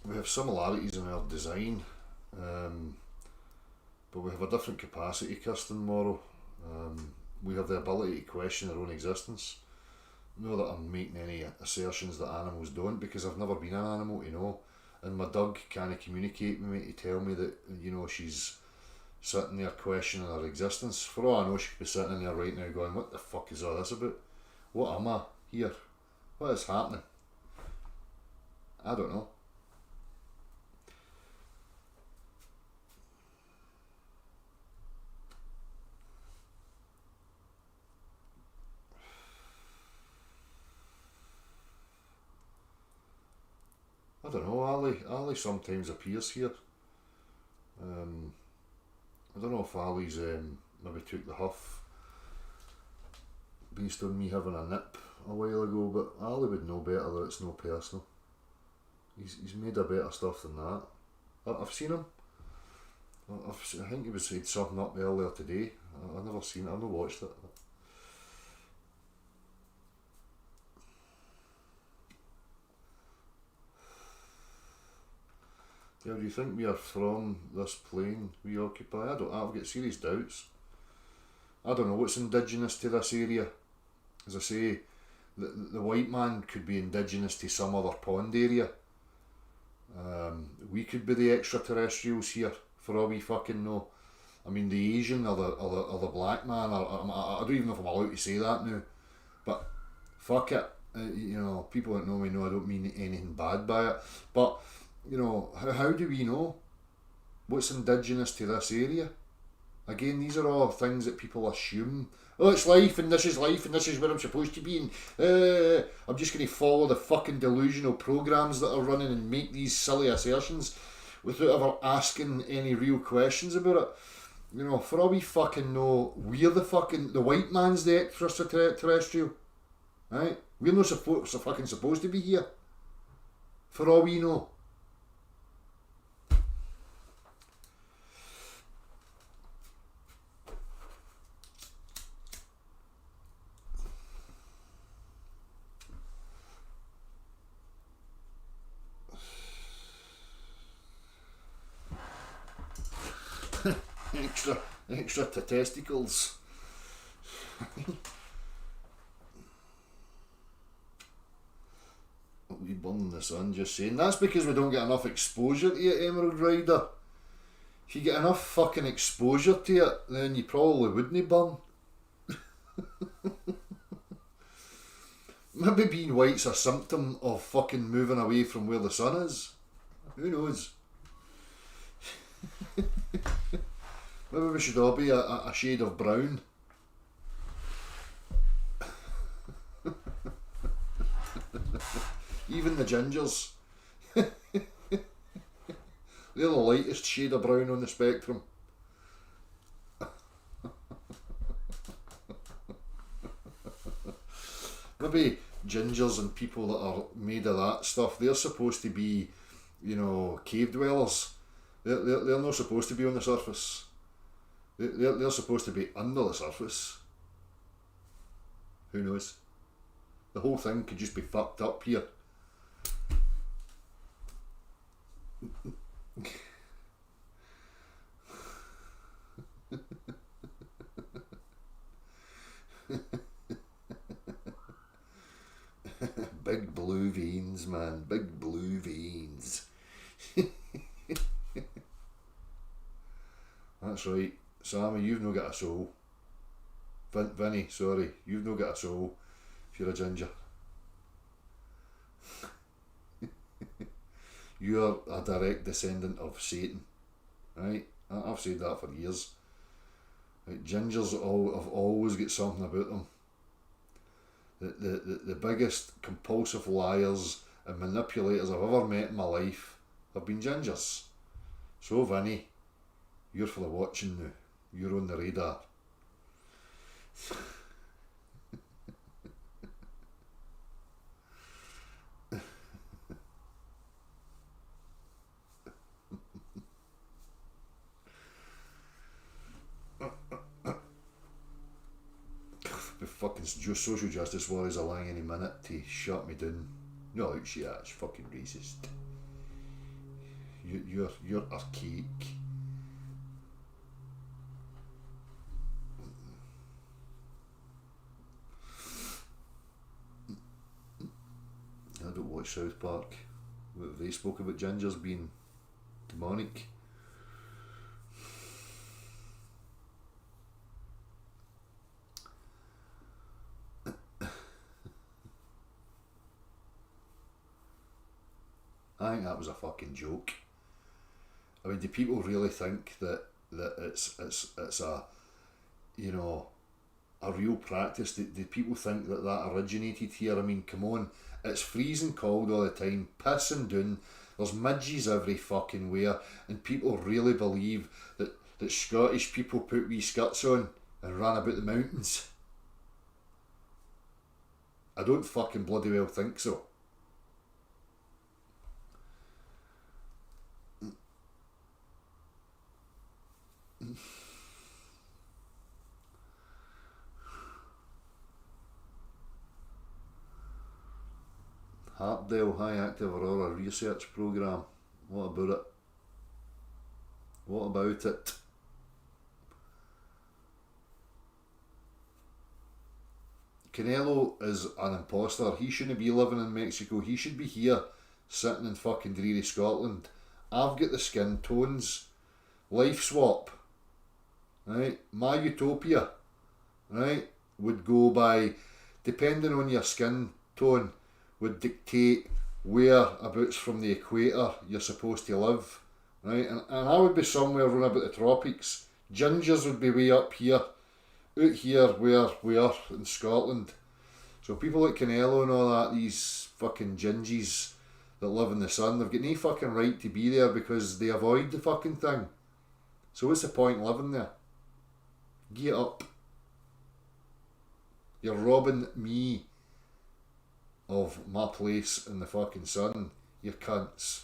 We have similarities in our design, but we have a different capacity, Kirsten Morrow. We have the ability to question our own existence. Not that I'm making any assertions that animals don't, because I've never been an animal to know, and my dog can't communicate with me to tell me that, you know, she's sitting there questioning her existence. For all I know, she could be sitting in there right now going, what the fuck is all this about? What am I here? What is happening? I don't know. I don't know, Ali sometimes appears here. I don't know if Ali's maybe took the huff based on me having a nip a while ago, but Ali would know better that it's no personal. He's made a better stuff than that. I've seen him. I think he was saying something up earlier today. I've never seen it. I've not watched it. Yeah, do you think we are from this plane we occupy? I've got serious doubts. I don't know what's indigenous to this area. As I say, the white man could be indigenous to some other pond area. We could be the extraterrestrials here, for all we fucking know. I mean, the Asian or the black man, I don't even know if I'm allowed to say that now. But fuck it. You know, people that know me know I don't mean anything bad by it. But, you know, how do we know what's indigenous to this area? Again, these are all things that people assume. Oh, it's life, and this is life, and this is where I'm supposed to be, and I'm just going to follow the fucking delusional programs that are running and make these silly assertions without ever asking any real questions about it. You know, for all we fucking know, we're the white man's the extraterrestrial, right? We're not fucking supposed to be here. For all we know. extra testicles. We burn in the sun, just saying. That's because we don't get enough exposure to it, Emerald Rider. If you get enough fucking exposure to it, then you probably wouldn't burn. Maybe being white's a symptom of fucking moving away from where the sun is. Who knows? Maybe we should all be a shade of brown. Even the gingers. They're the lightest shade of brown on the spectrum. Maybe gingers and people that are made of that stuff, they're supposed to be, you know, cave dwellers. They're not supposed to be on the surface. They're supposed to be under the surface. Who knows? The whole thing could just be fucked up here. Big blue veins, man. Big blue veins. That's right. Sammy, you've no got a soul. Vinny, sorry, you've no got a soul if you're a ginger. You're a direct descendant of Satan, right? I've said that for years. Right, gingers have always got something about them. The biggest compulsive liars and manipulators I've ever met in my life have been gingers. So Vinny, you're for the watching now. You're on the radar. The fucking social justice warriors are lying any minute to shut me down. No, it's fucking racist. You're archaic. I don't watch South Park. They spoke about gingers being demonic. I think that was a fucking joke. I mean, do people really think that it's a, you know, a real practice? Do people think that originated here? I mean, come on, it's freezing cold all the time, pissing down, there's midges every fucking where, and people really believe that that Scottish people put wee skirts on and ran about the mountains? I don't fucking bloody well think so. Harpdale High Active Aurora Research Programme. What about it? What about it? Canelo is an imposter. He shouldn't be living in Mexico. He should be here, sitting in fucking dreary Scotland. I've got the skin tones. Life swap. Right? My utopia. Right? Would go by, depending on your skin tone, would dictate whereabouts from the equator you're supposed to live. Right? And I would be somewhere around about the tropics. Gingers would be way up here. Out here where we are in Scotland. So people like Canelo and all that, these fucking gingies that live in the sun, they've got no fucking right to be there because they avoid the fucking thing. So what's the point living there? Get up. You're robbing me of my place in the fucking sun, you cunts.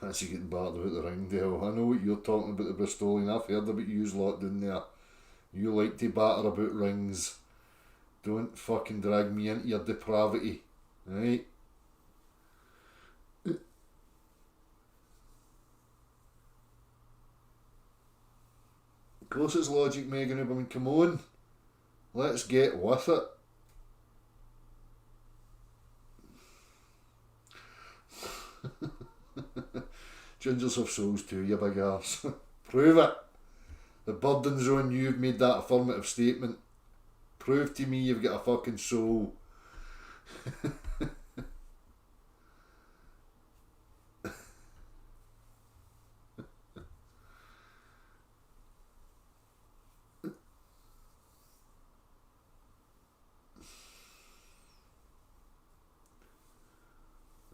Fancy getting battered about the ring, Dale. I know what you're talking about, the Bristolian. I've heard about yous lot down there. You like to batter about rings. Don't fucking drag me into your depravity. Right? Of course it's logic, Megan. I mean, come on. Let's get with it. Gingers have souls too, you big arse. Prove it. The burden's on you. You've made that affirmative statement. Prove to me you've got a fucking soul.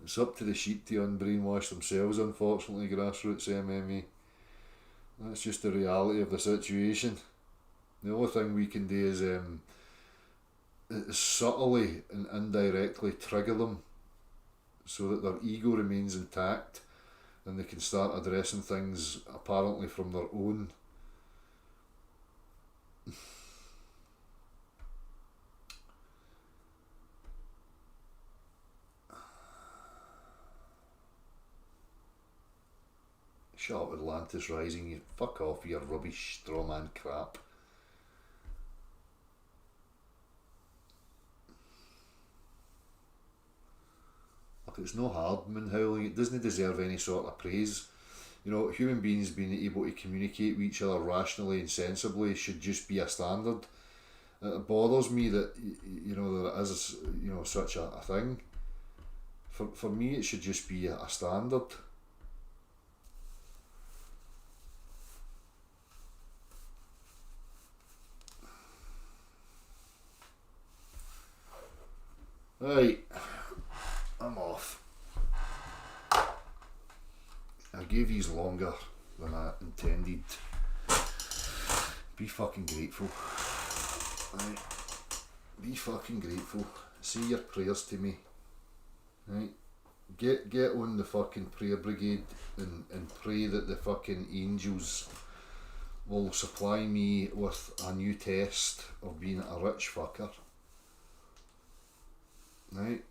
It's up to the sheep to unbrainwash themselves, unfortunately, grassroots MMA. That's just the reality of the situation. The only thing we can do is subtly and indirectly trigger them so that their ego remains intact and they can start addressing things apparently from their own. Shut up, Atlantis Rising, you fuck off with your rubbish strawman crap. Look, it's no hard moon howling, it doesn't deserve any sort of praise. You know, human beings being able to communicate with each other rationally and sensibly should just be a standard. It bothers me that, you know, there is, you know, such a thing. For me, it should just be a standard. Right, I'm off. I gave yous longer than I intended. Be fucking grateful. Right, be fucking grateful. Say your prayers to me. Right, get on the fucking prayer brigade and pray that the fucking angels will supply me with a new test of being a rich fucker. Right?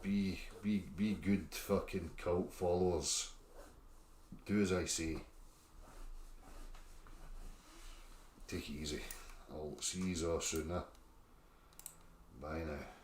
Be good fucking cult followers. Do as I say. Take it easy. I'll see you all soon. Bye now.